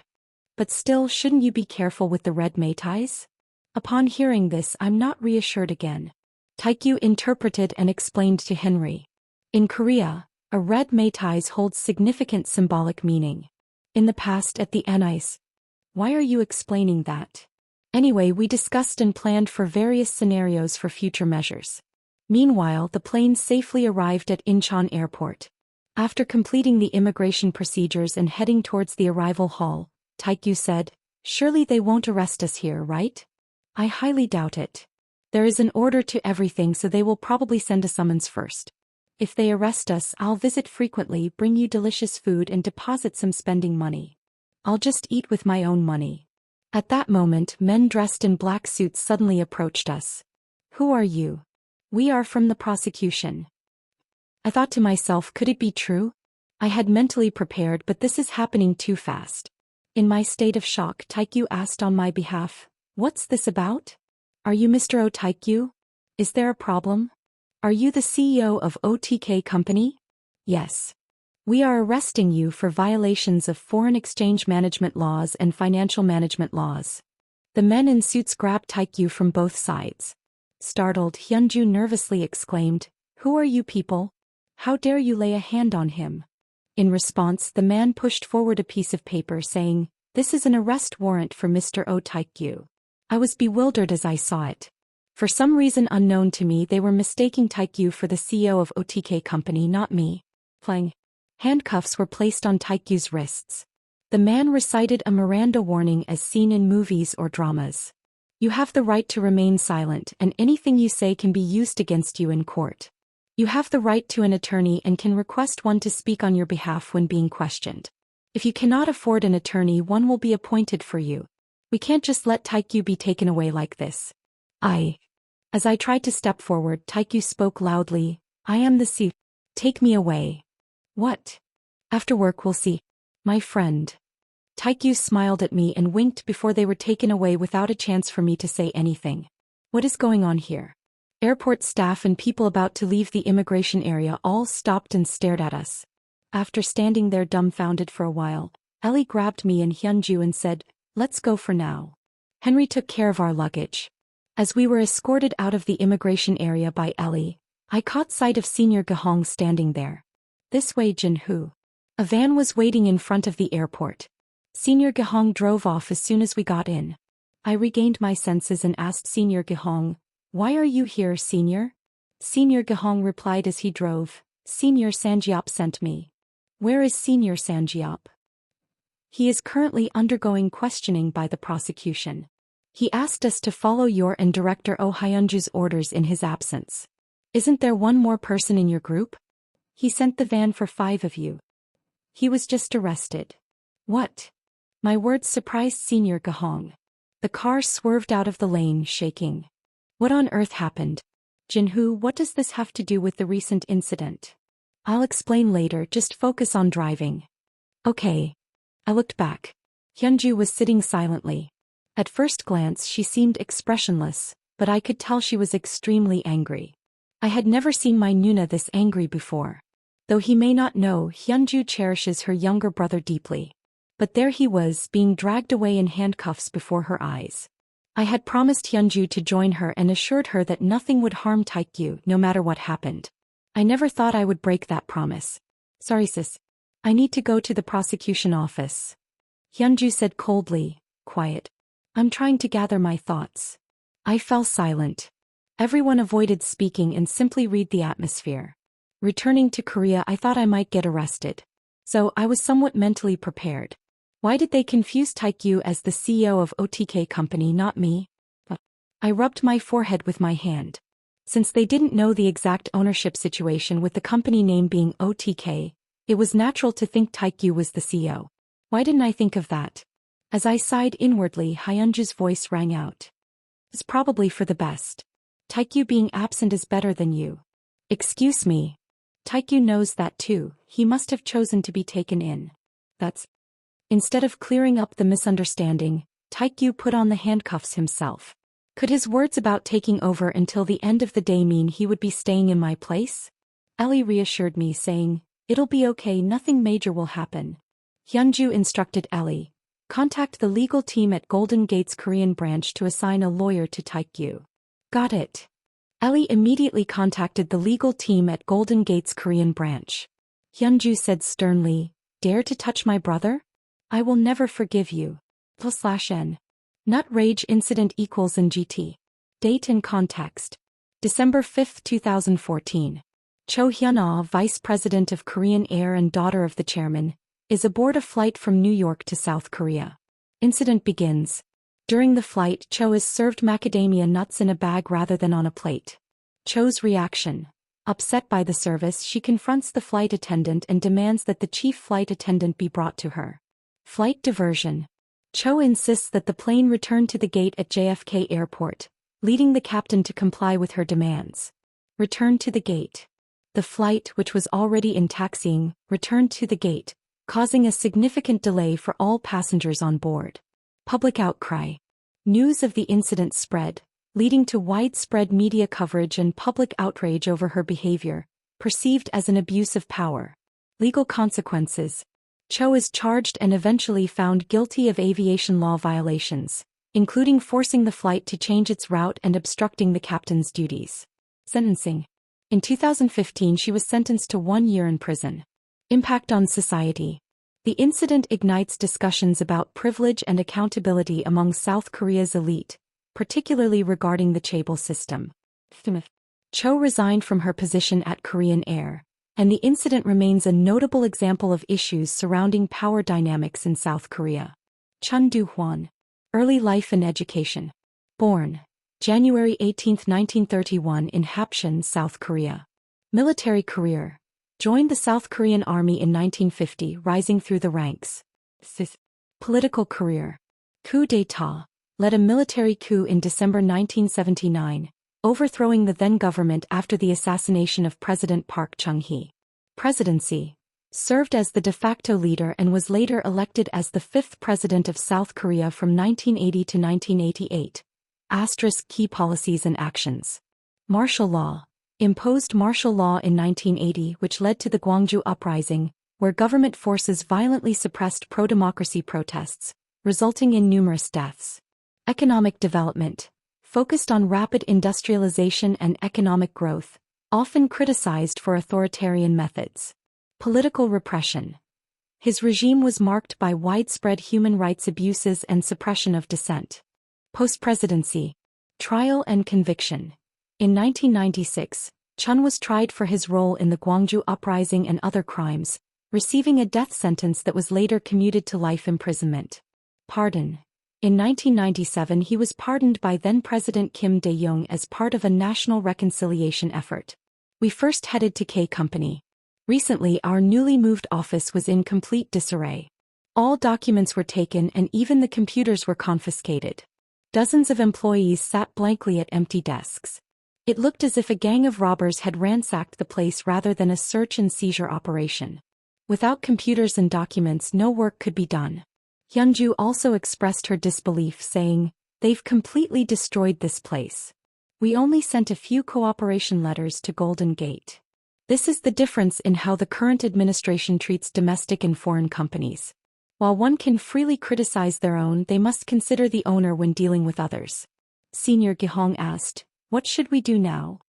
But still, shouldn't you be careful with the red metais? Upon hearing this, I'm not reassured again. Taekyu interpreted and explained to Henry. In Korea, a red metais holds significant symbolic meaning. In the past at the NICE. Why are you explaining that? Anyway, we discussed and planned for various scenarios for future measures. Meanwhile, the plane safely arrived at Incheon Airport. After completing the immigration procedures and heading towards the arrival hall, Taekyu said, "Surely they won't arrest us here, right?" "I highly doubt it. There is an order to everything, so they will probably send a summons first. If they arrest us, I'll visit frequently, bring you delicious food and deposit some spending money. I'll just eat with my own money." At that moment, men dressed in black suits suddenly approached us. "Who are you?" "We are from the prosecution." I thought to myself, could it be true? I had mentally prepared, but this is happening too fast. In my state of shock, Taekyu asked on my behalf, "What's this about? Are you Mr. O Taekyu? Is there a problem? Are you the CEO of OTK company?" "Yes. We are arresting you for violations of foreign exchange management laws and financial management laws." The men in suits grabbed Taekyu from both sides. Startled, Hyunju nervously exclaimed, "Who are you people? How dare you lay a hand on him?" In response, the man pushed forward a piece of paper saying, "This is an arrest warrant for Mr. O Taekyu." I was bewildered as I saw it. For some reason unknown to me, they were mistaking Taekyu for the CEO of OTK company, not me. Playing. Handcuffs were placed on Taekyu's wrists. The man recited a Miranda warning as seen in movies or dramas. "You have the right to remain silent, and anything you say can be used against you in court. You have the right to an attorney and can request one to speak on your behalf when being questioned. If you cannot afford an attorney, one will be appointed for you. We can't just let Taekyu be taken away like this." As I tried to step forward, Taekyu spoke loudly, "I am the CEO. Take me away." "What? After work we'll see. My friend." Taekyu smiled at me and winked before they were taken away without a chance for me to say anything. What is going on here? Airport staff and people about to leave the immigration area all stopped and stared at us. After standing there dumbfounded for a while, Ellie grabbed me and Hyunju and said, "Let's go for now." Henry took care of our luggage. As we were escorted out of the immigration area by Ellie, I caught sight of Senior Gahong standing there. "This way, Jin-Hoo." A van was waiting in front of the airport. Senior Gahong drove off as soon as we got in. I regained my senses and asked Senior Gahong, "Why are you here, Senior?" Senior Gahong replied as he drove, "Senior Sanjiop sent me." "Where is Senior Sanjiop?" "He is currently undergoing questioning by the prosecution. He asked us to follow your and Director Oh Hyunju's orders in his absence." "Isn't there one more person in your group?" "He sent the van for 5 of you. He was just arrested." "What?" My words surprised Senior Gahong. The car swerved out of the lane, shaking. "What on earth happened? Jin-Hoo, what does this have to do with the recent incident?" "I'll explain later, just focus on driving." "Okay." I looked back. Hyunju was sitting silently. At first glance she seemed expressionless, but I could tell she was extremely angry. I had never seen my Nuna this angry before. Though he may not know, Hyunju cherishes her younger brother deeply. But there he was, being dragged away in handcuffs before her eyes. I had promised Hyunju to join her and assured her that nothing would harm Taekyu, no matter what happened. I never thought I would break that promise. "Sorry sis. I need to go to the prosecution office." Hyunju said coldly, "Quiet. I'm trying to gather my thoughts." I fell silent. Everyone avoided speaking and simply read the atmosphere. Returning to Korea, I thought I might get arrested. So I was somewhat mentally prepared. Why did they confuse Taekyu as the CEO of OTK company, not me? I rubbed my forehead with my hand. Since they didn't know the exact ownership situation with the company name being OTK, it was natural to think Taekyu was the CEO. Why didn't I think of that? As I sighed inwardly, Hyunju's voice rang out. "It's probably for the best. Taekyu being absent is better than you." "Excuse me. Taekyu knows that too. He must have chosen to be taken in." That's... Instead of clearing up the misunderstanding, Taekyu put on the handcuffs himself. Could his words about taking over until the end of the day mean he would be staying in my place? Ellie reassured me, saying, "It'll be okay, nothing major will happen." Hyunju instructed Ellie, "Contact the legal team at Golden Gate's Korean branch to assign a lawyer to Taekyu." "Got it." Ellie immediately contacted the legal team at Golden Gate's Korean branch. Hyunju said sternly, "Dare to touch my brother? I will never forgive you." /n. Nut rage incident equals NGT. Date and context. December 5, 2014. Cho Hyun-ah, Vice President of Korean Air and daughter of the chairman, is aboard a flight from New York to South Korea. Incident begins. During the flight, Cho is served macadamia nuts in a bag rather than on a plate. Cho's reaction. Upset by the service, she confronts the flight attendant and demands that the chief flight attendant be brought to her. Flight diversion. Cho insists that the plane return to the gate at JFK Airport, leading the captain to comply with her demands. Return to the gate. The flight, which was already in taxiing, returned to the gate, causing a significant delay for all passengers on board. Public outcry. News of the incident spread, leading to widespread media coverage and public outrage over her behavior, perceived as an abuse of power. Legal consequences. Cho is charged and eventually found guilty of aviation law violations, including forcing the flight to change its route and obstructing the captain's duties. Sentencing. In 2015, she was sentenced to 1 year in prison. Impact on society. The incident ignites discussions about privilege and accountability among South Korea's elite, particularly regarding the chaebol system. Cho resigned from her position at Korean Air, and the incident remains a notable example of issues surrounding power dynamics in South Korea. Chun Do-hwan. Early life and education. Born January 18, 1931 in Hapcheon, South Korea. Military career. Joined the South Korean Army in 1950, rising through the ranks. Political career. Coup d'état. Led a military coup in December 1979, overthrowing the then government after the assassination of President Park Chung-hee. Presidency. Served as the de facto leader and was later elected as the 5th president of South Korea from 1980 to 1988. Key policies and actions. Martial law. Imposed martial law in 1980, which led to the Gwangju Uprising, where government forces violently suppressed pro-democracy protests, resulting in numerous deaths. Economic development. Focused on rapid industrialization and economic growth, often criticized for authoritarian methods. Political repression. His regime was marked by widespread human rights abuses and suppression of dissent. Post-presidency. Trial and conviction. In 1996, Chun was tried for his role in the Gwangju Uprising and other crimes, receiving a death sentence that was later commuted to life imprisonment. Pardon. In 1997, he was pardoned by then-President Kim Dae-jung as part of a national reconciliation effort. We first headed to K Company. Recently, our newly moved office was in complete disarray. All documents were taken and even the computers were confiscated. Dozens of employees sat blankly at empty desks. It looked as if a gang of robbers had ransacked the place rather than a search and seizure operation. Without computers and documents, no work could be done. Hyunju also expressed her disbelief, saying, "They've completely destroyed this place. We only sent a few cooperation letters to Golden Gate." This is the difference in how the current administration treats domestic and foreign companies. While one can freely criticize their own, they must consider the owner when dealing with others. Senior Gihong asked, "What should we do now?"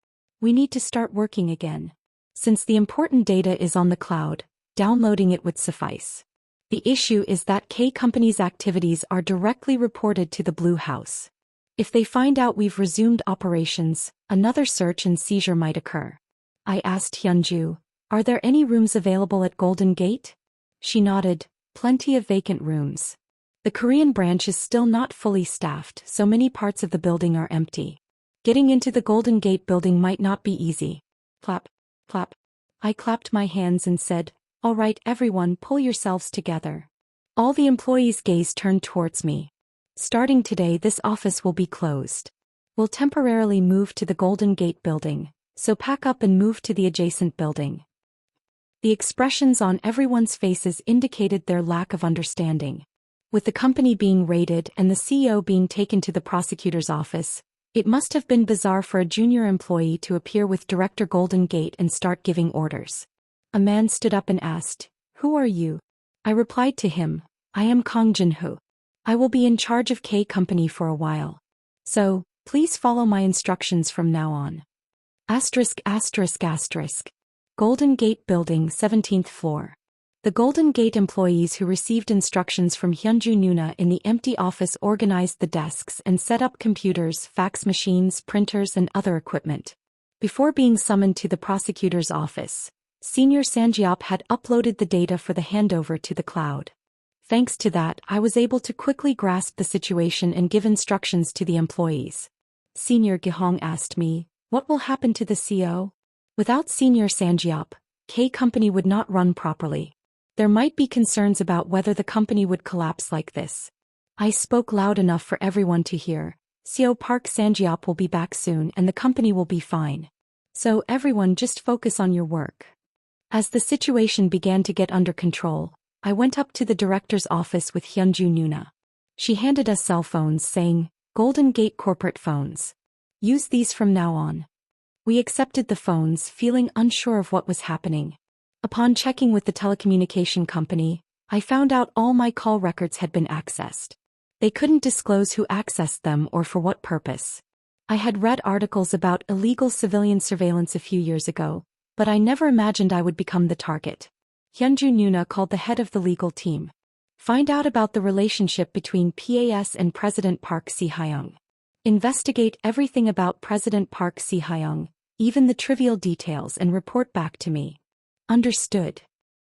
"We need to start working again. Since the important data is on the cloud, downloading it would suffice. The issue is that K Company's activities are directly reported to the Blue House. If they find out we've resumed operations, another search and seizure might occur." I asked Hyunju, "Are there any rooms available at Golden Gate?" She nodded, "Plenty of vacant rooms. The Korean branch is still not fully staffed, so many parts of the building are empty. Getting into the Golden Gate building might not be easy." Clap, clap. I clapped my hands and said, "All right, everyone, pull yourselves together." All the employees' gaze turned towards me. "Starting today, this office will be closed. We'll temporarily move to the Golden Gate building, so pack up and move to the adjacent building." The expressions on everyone's faces indicated their lack of understanding. With the company being raided and the CEO being taken to the prosecutor's office, it must have been bizarre for a junior employee to appear with Director Golden Gate and start giving orders. A man stood up and asked, "Who are you?" I replied to him, "I am Kang Jin-ho. I will be in charge of K Company for a while. So, please follow my instructions from now on." ****. Golden Gate Building, 17th floor. The Golden Gate employees who received instructions from Hyunju Nuna in the empty office organized the desks and set up computers, fax machines, printers and other equipment. Before being summoned to the prosecutor's office, Senior Sangiop had uploaded the data for the handover to the cloud. Thanks to that, I was able to quickly grasp the situation and give instructions to the employees. Senior Gihong asked me, what will happen to the CO? Without Senior Sangiop, K Company would not run properly. There might be concerns about whether the company would collapse like this. I spoke loud enough for everyone to hear. CO Park Sangiop will be back soon and the company will be fine. So everyone just focus on your work. As the situation began to get under control, I went up to the director's office with Hyunju Nuna. She handed us cell phones saying, Golden Gate corporate phones. Use these from now on. We accepted the phones, feeling unsure of what was happening. Upon checking with the telecommunication company, I found out all my call records had been accessed. They couldn't disclose who accessed them or for what purpose. I had read articles about illegal civilian surveillance a few years ago, but I never imagined I would become the target. Hyunju Nuna called the head of the legal team. Find out about the relationship between PAS and President Park Si-hyung. Investigate everything about President Park Si-hyung, even the trivial details, and report back to me. Understood.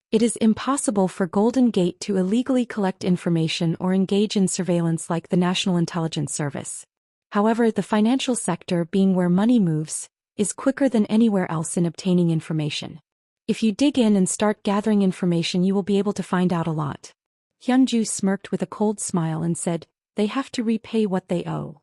It is impossible for Golden Gate to illegally collect information or engage in surveillance like the National Intelligence Service. However, the financial sector, being where money moves, is quicker than anywhere else in obtaining information. If you dig in and start gathering information, you will be able to find out a lot. Hyunju smirked with a cold smile and said, they have to repay what they owe.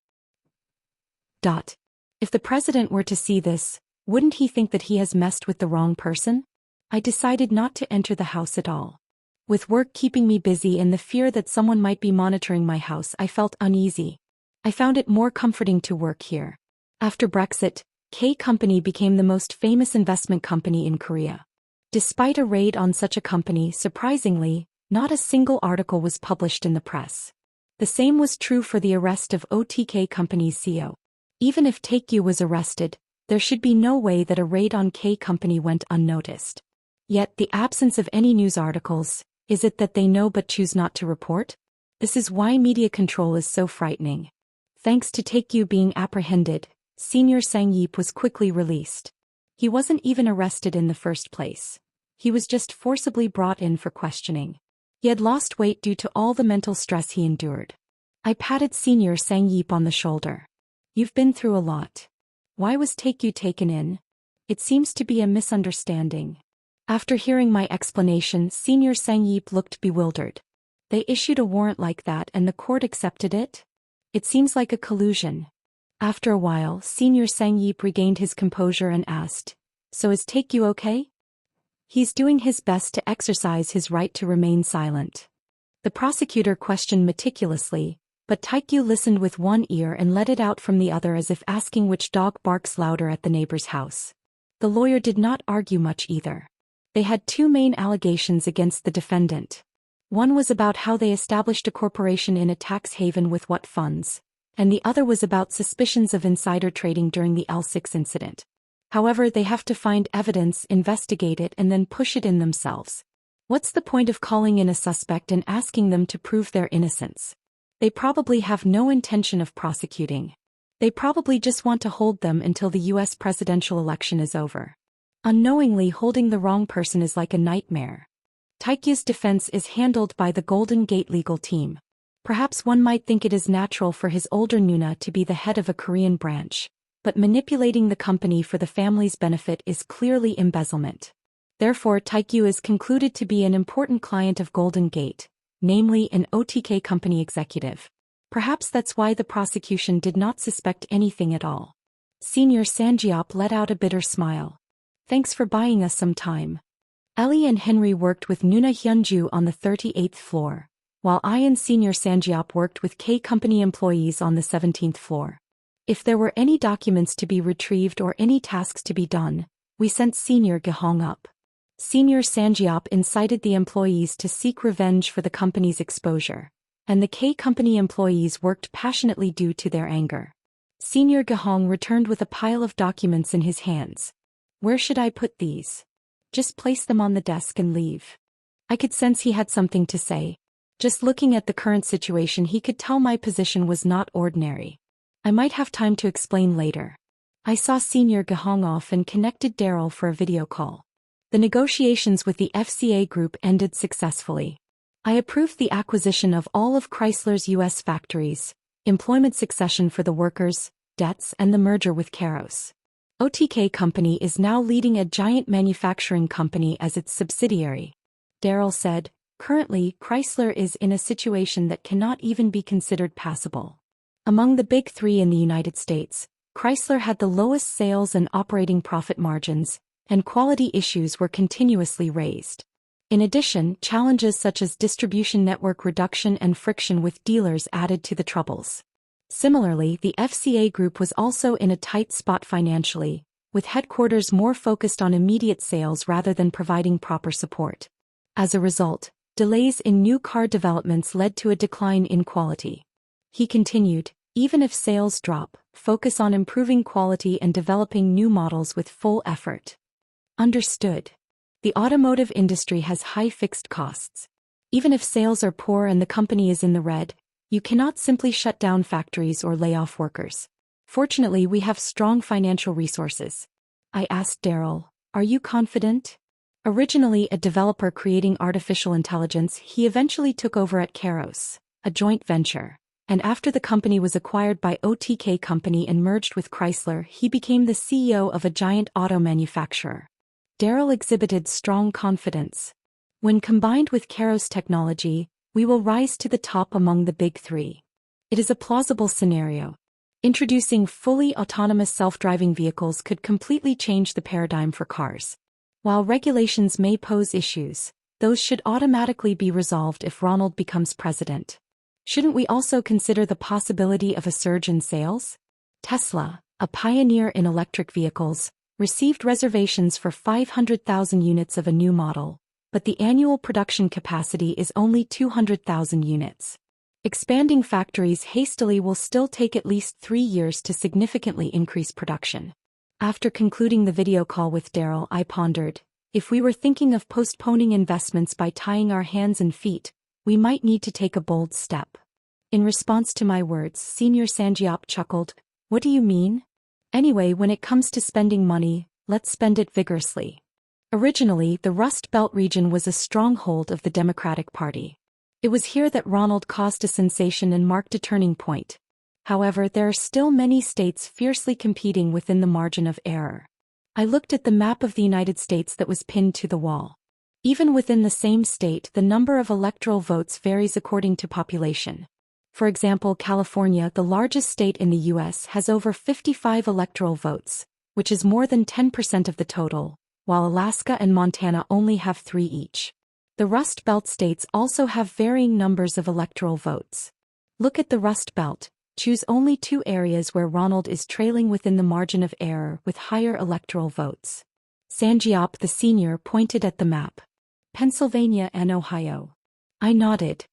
If the president were to see this, wouldn't he think that he has messed with the wrong person? I decided not to enter the house at all. With work keeping me busy and the fear that someone might be monitoring my house, I felt uneasy. I found it more comforting to work here. After Brexit, K Company became the most famous investment company in Korea. Despite a raid on such a company, surprisingly, not a single article was published in the press. The same was true for the arrest of OTK Company's CEO. Even if Taekyu was arrested, there should be no way that a raid on K Company went unnoticed. Yet the absence of any news articles, is it that they know but choose not to report? This is why media control is so frightening. Thanks to Taekyu being apprehended, Senior Sang Yeep was quickly released. He wasn't even arrested in the first place. He was just forcibly brought in for questioning. He had lost weight due to all the mental stress he endured. I patted Senior Sang Yeep on the shoulder. You've been through a lot. Why was Taekyu taken in? It seems to be a misunderstanding. After hearing my explanation, Senior Sang Yeep looked bewildered. They issued a warrant like that and the court accepted it? It seems like a collusion. After a while, Senior Sang Yeep regained his composure and asked, so is Taekyu okay? He's doing his best to exercise his right to remain silent. The prosecutor questioned meticulously, but Taekyu listened with one ear and let it out from the other as if asking which dog barks louder at the neighbor's house. The lawyer did not argue much either. They had two main allegations against the defendant. One was about how they established a corporation in a tax haven with what funds, and the other was about suspicions of insider trading during the S16 incident. However, they have to find evidence, investigate it, and then push it in themselves. What's the point of calling in a suspect and asking them to prove their innocence? They probably have no intention of prosecuting. They probably just want to hold them until the US presidential election is over. Unknowingly holding the wrong person is like a nightmare. Taekyu's defense is handled by the Golden Gate legal team. Perhaps one might think it is natural for his older Nuna to be the head of a Korean branch, but manipulating the company for the family's benefit is clearly embezzlement. Therefore, Taekyu is concluded to be an important client of Golden Gate, namely an OTK company executive. Perhaps that's why the prosecution did not suspect anything at all. Senior Sangiop let out a bitter smile. Thanks for buying us some time. Ellie and Henry worked with Nuna Hyunju on the 38th floor, while I and Senior Sangiop worked with K Company employees on the 17th floor. If there were any documents to be retrieved or any tasks to be done, we sent Senior Gihong up. Senior Sangiop incited the employees to seek revenge for the company's exposure, and the K Company employees worked passionately due to their anger. Senior Gihong returned with a pile of documents in his hands. Where should I put these? Just place them on the desk and leave. I could sense he had something to say. Just looking at the current situation, he could tell my position was not ordinary. I might have time to explain later. I saw Senior Gahong off and connected Daryl for a video call. The negotiations with the FCA Group ended successfully. I approved the acquisition of all of Chrysler's U.S. factories, employment succession for the workers, debts, and the merger with Keros. OTK Company is now leading a giant manufacturing company as its subsidiary. Daryl said, currently, Chrysler is in a situation that cannot even be considered passable. Among the big three in the United States, Chrysler had the lowest sales and operating profit margins, and quality issues were continuously raised. In addition, challenges such as distribution network reduction and friction with dealers added to the troubles. Similarly, the FCA Group was also in a tight spot financially, with headquarters more focused on immediate sales rather than providing proper support. As a result, delays in new car developments led to a decline in quality. He continued, even if sales drop, focus on improving quality and developing new models with full effort. Understood. The automotive industry has high fixed costs. Even if sales are poor and the company is in the red, you cannot simply shut down factories or lay off workers. Fortunately, we have strong financial resources. I asked Daryl, are you confident? Originally a developer creating artificial intelligence, he eventually took over at Keros, a joint venture. And after the company was acquired by OTK Company and merged with Chrysler, he became the CEO of a giant auto manufacturer. Daryl exhibited strong confidence. When combined with Keros technology, we will rise to the top among the big three. It is a plausible scenario. Introducing fully autonomous self-driving vehicles could completely change the paradigm for cars. While regulations may pose issues, those should automatically be resolved if Ronald becomes president. Shouldn't we also consider the possibility of a surge in sales? Tesla, a pioneer in electric vehicles, received reservations for 500,000 units of a new model, but the annual production capacity is only 200,000 units. Expanding factories hastily will still take at least 3 years to significantly increase production. After concluding the video call with Daryl, I pondered, if we were thinking of postponing investments by tying our hands and feet, we might need to take a bold step. In response to my words, Senior Sanjiop chuckled, what do you mean? Anyway, when it comes to spending money, let's spend it vigorously. Originally, the Rust Belt region was a stronghold of the Democratic Party. It was here that Ronald caused a sensation and marked a turning point. However, there are still many states fiercely competing within the margin of error. I looked at the map of the United States that was pinned to the wall. Even within the same state, the number of electoral votes varies according to population. For example, California, the largest state in the U.S., has over 55 electoral votes, which is more than 10% of the total, while Alaska and Montana only have 3 each. The Rust Belt states also have varying numbers of electoral votes. Look at the Rust Belt, choose only 2 areas where Ronald is trailing within the margin of error with higher electoral votes. Sanjiop the senior pointed at the map. Pennsylvania and Ohio. I nodded.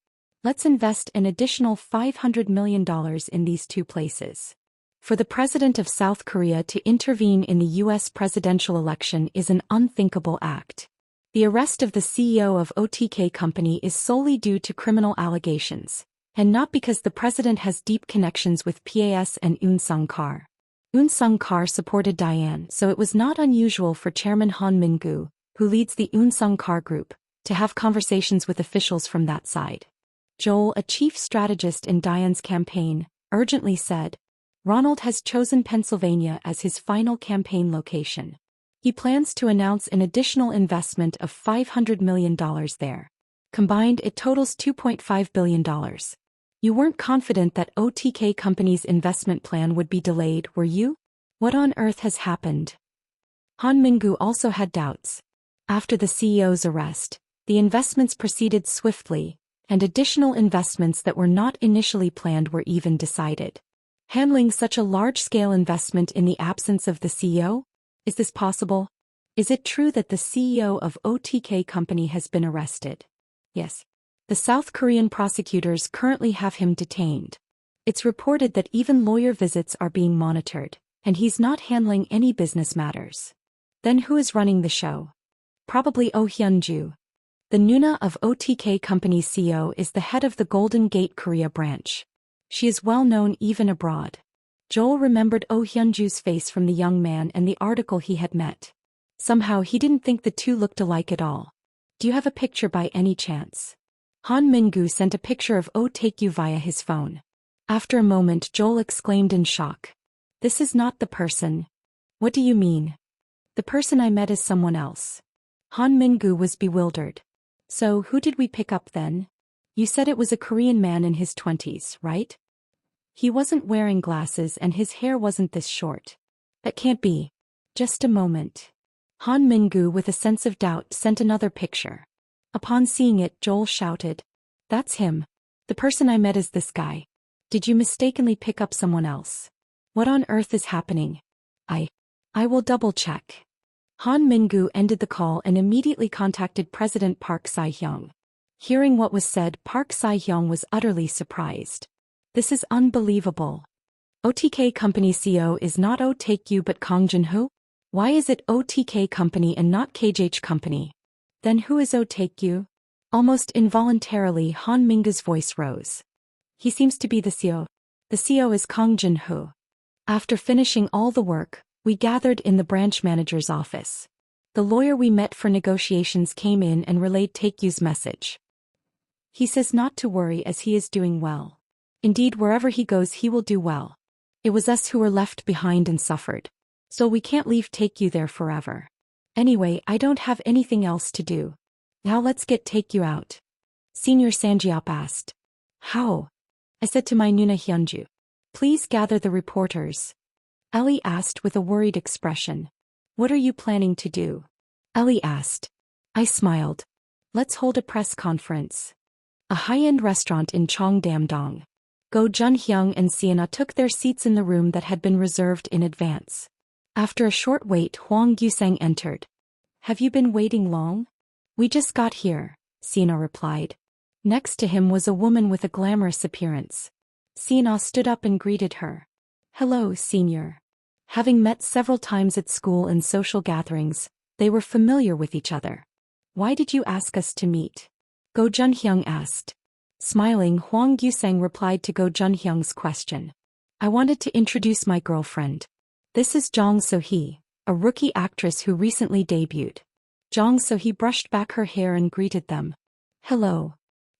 Let's invest an additional $500 million in these 2 places. For the president of South Korea to intervene in the U.S. presidential election is an unthinkable act. The arrest of the CEO of OTK Company is solely due to criminal allegations, and not because the president has deep connections with PAS and Yoon Sung-kar. Yoon Sung-kar supported Diane, so it was not unusual for Chairman Han Min-gu, who leads the Yoon Sung-kar group, to have conversations with officials from that side. Joel, a chief strategist in Diane's campaign, urgently said, Ronald has chosen Pennsylvania as his final campaign location. He plans to announce an additional investment of $500 million there. Combined, it totals $2.5 billion. You weren't confident that OTK Company's investment plan would be delayed, were you? What on earth has happened? Han Min-gu also had doubts. After the CEO's arrest, the investments proceeded swiftly, and additional investments that were not initially planned were even decided. Handling such a large-scale investment in the absence of the CEO? Is this possible? Is it true that the CEO of OTK Company has been arrested? Yes. The South Korean prosecutors currently have him detained. It's reported that even lawyer visits are being monitored, and he's not handling any business matters. Then who is running the show? Probably Oh Hyun-ju. The Nuna of OTK Company's CEO is the head of the Golden Gate Korea branch. She is well known even abroad. Joel remembered Oh Hyunju's face from the young man and the article he had met. Somehow he didn't think the two looked alike at all. Do you have a picture by any chance? Han Mingu sent a picture of Oh Taekyu via his phone. After a moment Joel exclaimed in shock. This is not the person. What do you mean? The person I met is someone else. Han Mingu was bewildered. So who did we pick up then? You said it was a Korean man in his 20s, right? He wasn't wearing glasses and his hair wasn't this short. That can't be. Just a moment. Han Mingu with a sense of doubt sent another picture. Upon seeing it Joel shouted. That's him. The person I met is this guy. Did you mistakenly pick up someone else? What on earth is happening? I will double check. Han Mingu ended the call and immediately contacted President Park Si-hyung. Hearing what was said, Park Si-hyung was utterly surprised. This is unbelievable. OTK Company CEO is not Oh Taekyu but Kang Jin-ho? Why is it OTK Company and not KJH Company? Then who is Oh Taekyu? Almost involuntarily Han Mingu's voice rose. He seems to be the CEO. The CEO is Kang Jin-ho. After finishing all the work, we gathered in the branch manager's office. The lawyer we met for negotiations came in and relayed Taekyu's message. He says not to worry as he is doing well. Indeed, wherever he goes he will do well. It was us who were left behind and suffered. So we can't leave Taekyu there forever. Anyway, I don't have anything else to do. Now let's get Taekyu out. Senior Sanjiop asked. How? I said to my Nuna Hyunju. Please gather the reporters. Ellie asked with a worried expression. What are you planning to do? Ellie asked. I smiled. Let's hold a press conference. A high-end restaurant in Cheongdam-dong. Go Jun-hyung and Sienna took their seats in the room that had been reserved in advance. After a short wait, Hwang Gyusang entered. Have you been waiting long? We just got here, Sienna replied. Next to him was a woman with a glamorous appearance. Sienna stood up and greeted her. Hello, senior. Having met several times at school and social gatherings, they were familiar with each other. Why did you ask us to meet? Go Jun-hyung asked. Smiling, Hwang Gyusang replied to Go Jun-hyung's question. I wanted to introduce my girlfriend. This is Jong So-hee, a rookie actress who recently debuted. Jong So-hee brushed back her hair and greeted them. Hello.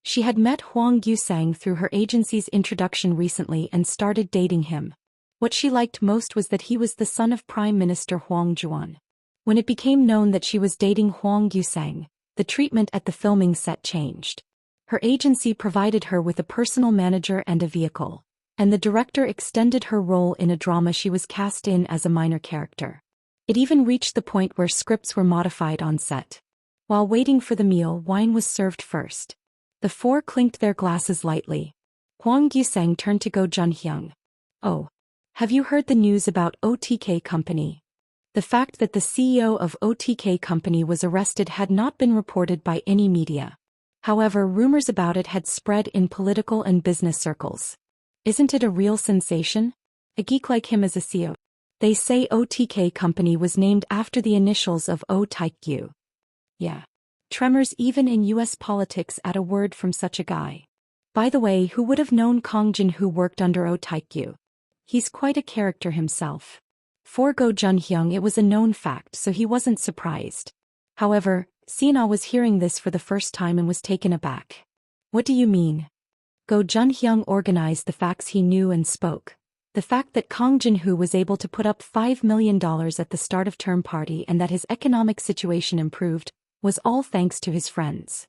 She had met Hwang Gyusang through her agency's introduction recently and started dating him. What she liked most was that he was the son of Prime Minister Hwang Juan. When it became known that she was dating Hwang Gyusang, the treatment at the filming set changed. Her agency provided her with a personal manager and a vehicle, and the director extended her role in a drama she was cast in as a minor character. It even reached the point where scripts were modified on set. While waiting for the meal, wine was served first. The four clinked their glasses lightly. Hwang Gyusang turned to Go Jun-hyung. Oh. Have you heard the news about OTK Company? The fact that the CEO of OTK Company was arrested had not been reported by any media. However, rumors about it had spread in political and business circles. Isn't it a real sensation? A geek like him as a CEO. They say OTK Company was named after the initials of Oh Taekyu. Yeah. Tremors even in US politics at a word from such a guy. By the way, who would have known Kang Jin-ho worked under Oh Taekyu? He's quite a character himself. For Go Jun-hyung it was a known fact, so he wasn't surprised. However, Sienna was hearing this for the first time and was taken aback. What do you mean? Go Jun-hyung organized the facts he knew and spoke. The fact that Kang Jin-ho was able to put up $5 million at the start of term party and that his economic situation improved, was all thanks to his friends.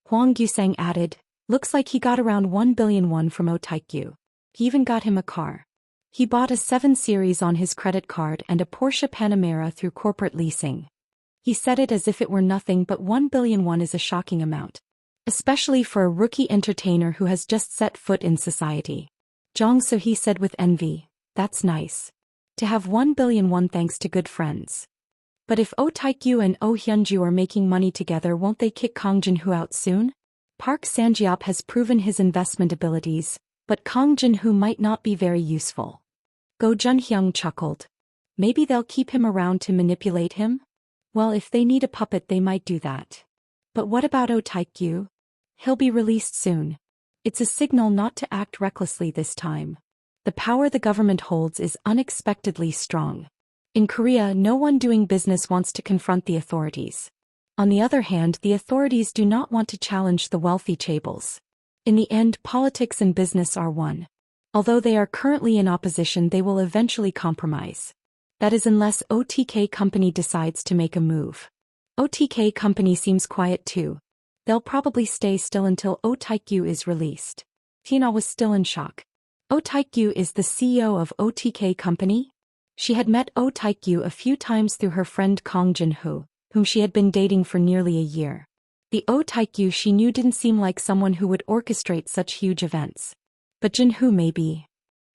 Hwang Gyusang added, looks like he got around 1 billion won from Oh Taekyu. He even got him a car. He bought a 7 Series on his credit card and a Porsche Panamera through corporate leasing. He said it as if it were nothing, but 1 billion won is a shocking amount. Especially for a rookie entertainer who has just set foot in society. Jong So-hee said with envy, that's nice. To have 1 billion won thanks to good friends. But if Oh Taekyu and Oh Hyunju are making money together, won't they kick Kang Jin-ho out soon? Park Sanjiop has proven his investment abilities, but Kang Jin-ho might not be very useful. Go Jun-hyung chuckled. Maybe they'll keep him around to manipulate him? Well, if they need a puppet they might do that. But what about Oh Taekyu? He'll be released soon. It's a signal not to act recklessly this time. The power the government holds is unexpectedly strong. In Korea, no one doing business wants to confront the authorities. On the other hand, the authorities do not want to challenge the wealthy chaebols. In the end, politics and business are one. Although they are currently in opposition, they will eventually compromise. That is unless OTK company decides to make a move. OTK company seems quiet too. They'll probably stay still until Oh Taekyu is released. Tina was still in shock. Oh Taekyu is the CEO of OTK company? She had met Oh Taekyu a few times through her friend Kang Jin-hoo, whom she had been dating for nearly a year. The Oh Taekyu she knew didn't seem like someone who would orchestrate such huge events. But Jin-hoo maybe.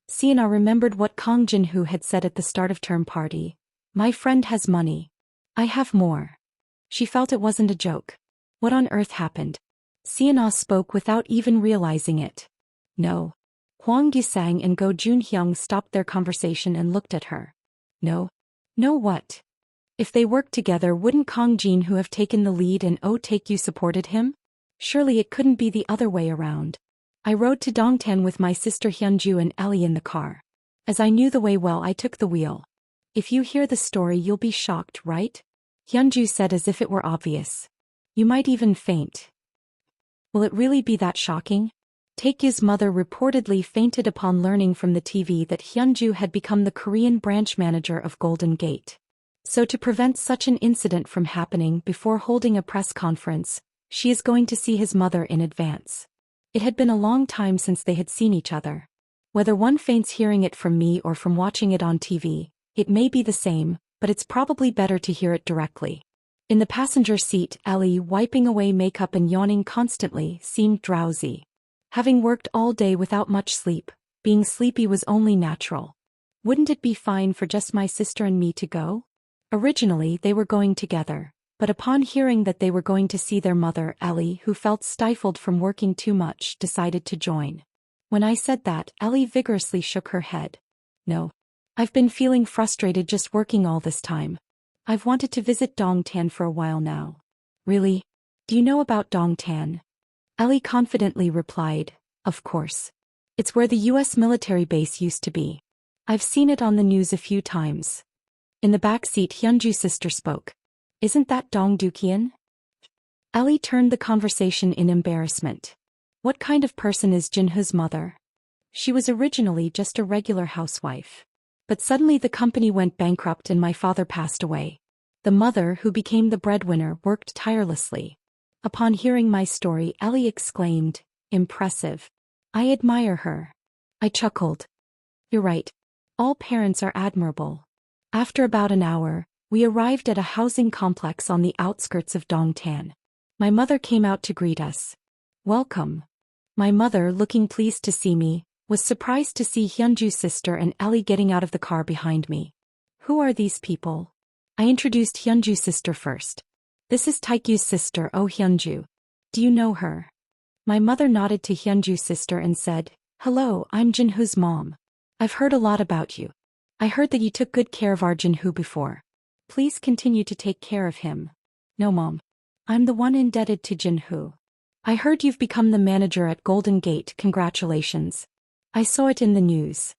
Sienna remembered what Kang Jin-hoo had said at the start of term party. My friend has money. I have more. She felt it wasn't a joke. What on earth happened? Sienna spoke without even realizing it. No. Hwang Gu-sang and Go Jun-hyung stopped their conversation and looked at her. No. No what? If they worked together, wouldn't Kang Jin-hoo have taken the lead and Oh Taekyu supported him? Surely it couldn't be the other way around. I rode to Dongtan with my sister Hyunju and Ellie in the car. As I knew the way well, I took the wheel. If you hear the story, you'll be shocked, right? Hyunju said as if it were obvious. You might even faint. Will it really be that shocking? Taegyu's mother reportedly fainted upon learning from the TV that Hyunju had become the Korean branch manager of Golden Gate. So to prevent such an incident from happening before holding a press conference, she is going to see his mother in advance. It had been a long time since they had seen each other. Whether one faints hearing it from me or from watching it on TV, it may be the same, but it's probably better to hear it directly. In the passenger seat, Ellie, wiping away makeup and yawning constantly, seemed drowsy. Having worked all day without much sleep, being sleepy was only natural. Wouldn't it be fine for just my sister and me to go? Originally, they were going together, but upon hearing that they were going to see their mother, Ellie, who felt stifled from working too much, decided to join. When I said that, Ellie vigorously shook her head. No. I've been feeling frustrated just working all this time. I've wanted to visit Dongtan for a while now. Really? Do you know about Dongtan? Ellie confidently replied, of course. It's where the US military base used to be. I've seen it on the news a few times. In the back seat, Hyunju's sister spoke. Isn't that Dongdukian? Ellie turned the conversation in embarrassment. What kind of person is Jinhoo's mother? She was originally just a regular housewife. But suddenly the company went bankrupt and my father passed away. The mother, who became the breadwinner, worked tirelessly. Upon hearing my story, Ellie exclaimed, impressive. I admire her. I chuckled. You're right. All parents are admirable. After about an hour, we arrived at a housing complex on the outskirts of Dongtan. My mother came out to greet us. Welcome. My mother, looking pleased to see me, was surprised to see Hyunju's sister and Ellie getting out of the car behind me. Who are these people? I introduced Hyunju's sister first. This is Taegyu's sister, Oh Hyunju. Do you know her? My mother nodded to Hyunju's sister and said, hello, I'm Jinhoo's mom. I've heard a lot about you. I heard that you took good care of our Jinhoo before. Please continue to take care of him. No, Mom. I'm the one indebted to Jinhoo. I heard you've become the manager at Golden Gate. Congratulations. I saw it in the news.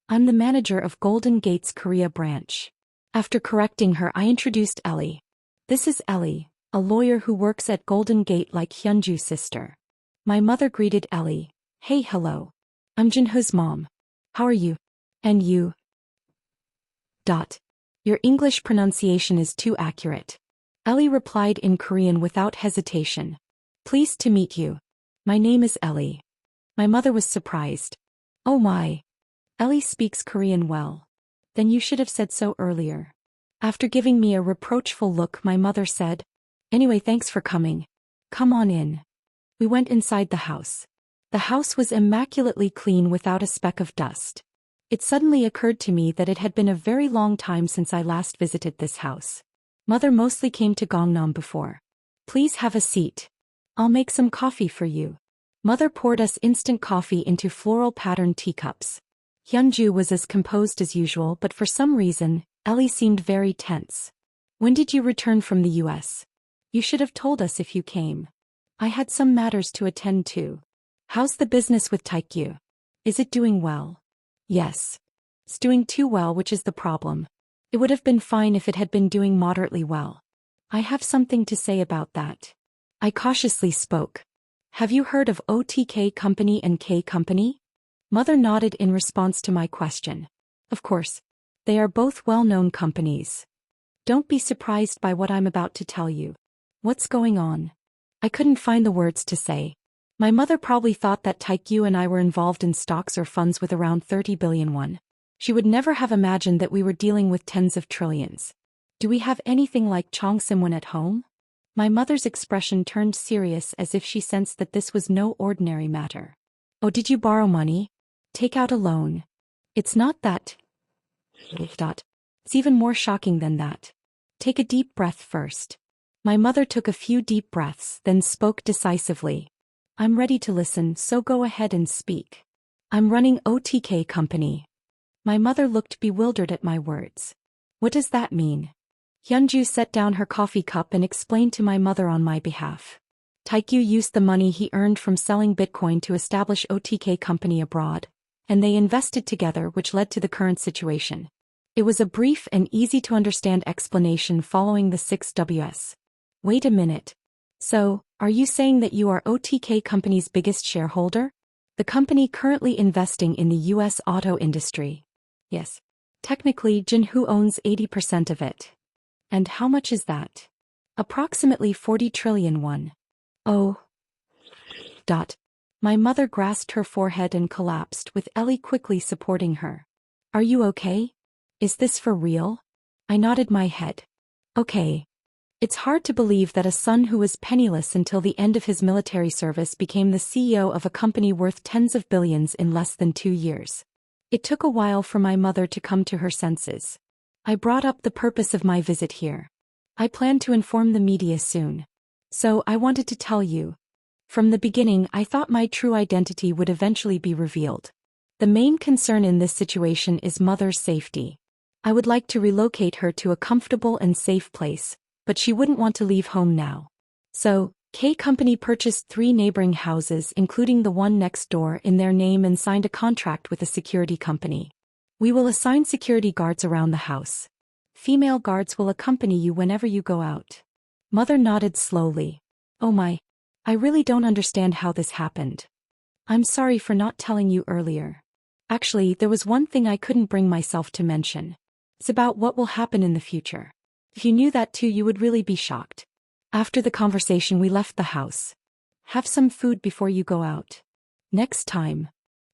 I'm the manager of Golden Gate's Korea branch. After correcting her, I introduced Ellie. This is Ellie, a lawyer who works at Golden Gate like Hyunju's sister. My mother greeted Ellie. Hey, hello. I'm Jinhoo's mom. How are you? And you? Your English pronunciation is too accurate. Ellie replied in Korean without hesitation. Pleased to meet you. My name is Ellie. My mother was surprised. Oh my. Ellie speaks Korean well. Then you should have said so earlier. After giving me a reproachful look, my mother said, anyway, thanks for coming. Come on in. We went inside the house. The house was immaculately clean without a speck of dust. It suddenly occurred to me that it had been a very long time since I last visited this house. Mother mostly came to Gangnam before. Please have a seat. I'll make some coffee for you. Mother poured us instant coffee into floral patterned teacups. Hyunju was as composed as usual, but for some reason, Ellie seemed very tense. When did you return from the US? You should have told us if you came. I had some matters to attend to. How's the business with Taekyu? Is it doing well? Yes. It's doing too well, which is the problem. It would have been fine if it had been doing moderately well. I have something to say about that. I cautiously spoke. Have you heard of OTK Company and K Company? Mother nodded in response to my question. Of course. They are both well-known companies. Don't be surprised by what I'm about to tell you. What's going on? I couldn't find the words to say. My mother probably thought that Taikyu and I were involved in stocks or funds with around 30 billion won. She would never have imagined that we were dealing with tens of trillions. Do we have anything like Chongsimwon at home? My mother's expression turned serious as if she sensed that this was no ordinary matter. Oh, did you borrow money? Take out a loan. It's not that. It's even more shocking than that. Take a deep breath first. My mother took a few deep breaths, then spoke decisively. I'm ready to listen, so go ahead and speak. I'm running OTK Company. My mother looked bewildered at my words. What does that mean? Hyunju set down her coffee cup and explained to my mother on my behalf. Taikyu used the money he earned from selling Bitcoin to establish OTK Company abroad, and they invested together, which led to the current situation. It was a brief and easy-to-understand explanation following the 6Ws. Wait a minute. So, are you saying that you are OTK Company's biggest shareholder? The company currently investing in the U.S. auto industry. Yes. Technically, Jinhu owns 80% of it. And how much is that? Approximately 40 trillion won. Oh. My mother grasped her forehead and collapsed, with Ellie quickly supporting her. Are you okay? Is this for real? I nodded my head. Okay. It's hard to believe that a son who was penniless until the end of his military service became the CEO of a company worth tens of billions in less than 2 years. It took a while for my mother to come to her senses. I brought up the purpose of my visit here. I plan to inform the media soon. So I wanted to tell you. From the beginning, I thought my true identity would eventually be revealed. The main concern in this situation is mother's safety. I would like to relocate her to a comfortable and safe place, but she wouldn't want to leave home now. So, K Company purchased 3 neighboring houses, including the one next door, in their name and signed a contract with a security company. We will assign security guards around the house. Female guards will accompany you whenever you go out. Mother nodded slowly. Oh my. I really don't understand how this happened. I'm sorry for not telling you earlier. Actually, there was one thing I couldn't bring myself to mention. It's about what will happen in the future. If you knew that too, you would really be shocked. After the conversation, we left the house. Have some food before you go out. Next time.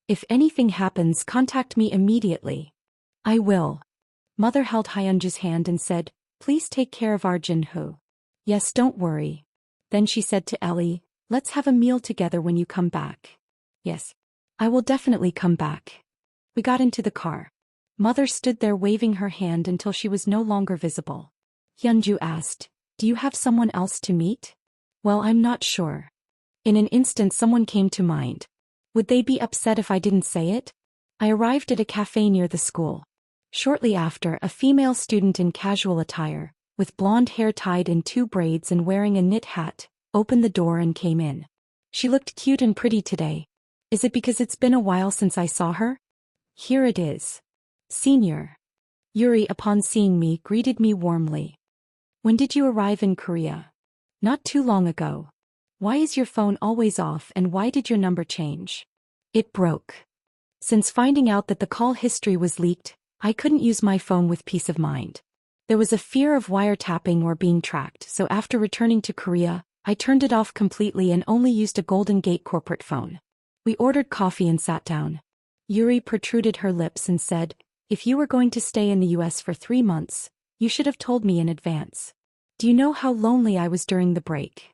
If anything happens, contact me immediately. I will. Mother held Hyunju's hand and said, please take care of our Jinho. Yes, don't worry. Then she said to Ellie, let's have a meal together when you come back. Yes. I will definitely come back. We got into the car. Mother stood there waving her hand until she was no longer visible. Hyunju asked, do you have someone else to meet? Well, I'm not sure. In an instant someone came to mind. Would they be upset if I didn't say it? I arrived at a cafe near the school. Shortly after, a female student in casual attire, with blonde hair tied in 2 braids and wearing a knit hat, opened the door and came in. She looked cute and pretty today. Is it because it's been a while since I saw her? Here it is. Senior. Yuri, upon seeing me, greeted me warmly. When did you arrive in Korea? Not too long ago. Why is your phone always off and why did your number change? It broke. Since finding out that the call history was leaked, I couldn't use my phone with peace of mind. There was a fear of wiretapping or being tracked, so after returning to Korea, I turned it off completely and only used a Golden Gate corporate phone. We ordered coffee and sat down. Yuri protruded her lips and said, if you were going to stay in the US for 3 months, you should have told me in advance. Do you know how lonely I was during the break?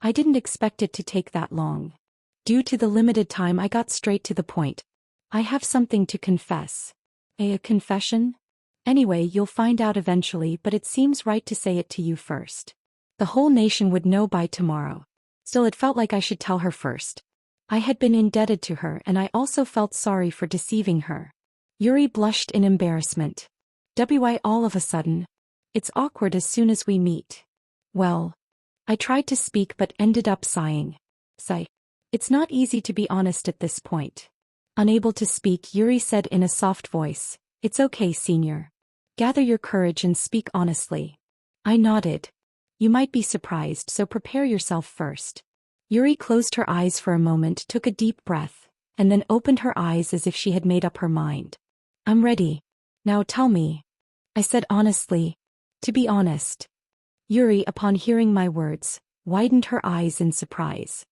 I didn't expect it to take that long. Due to the limited time, I got straight to the point. I have something to confess. A confession? Anyway, you'll find out eventually, but it seems right to say it to you first. The whole nation would know by tomorrow. Still, it felt like I should tell her first. I had been indebted to her and I also felt sorry for deceiving her. Yuri blushed in embarrassment. Why all of a sudden? It's awkward as soon as we meet. Well, I tried to speak but ended up sighing. Sigh. It's not easy to be honest at this point. Unable to speak, Yuri said in a soft voice, "It's okay, senior. Gather your courage and speak honestly." I nodded. "You might be surprised, so prepare yourself first." Yuri closed her eyes for a moment, took a deep breath, and then opened her eyes as if she had made up her mind. "I'm ready. Now tell me," I said honestly. "To be honest." Yuri, upon hearing my words, widened her eyes in surprise.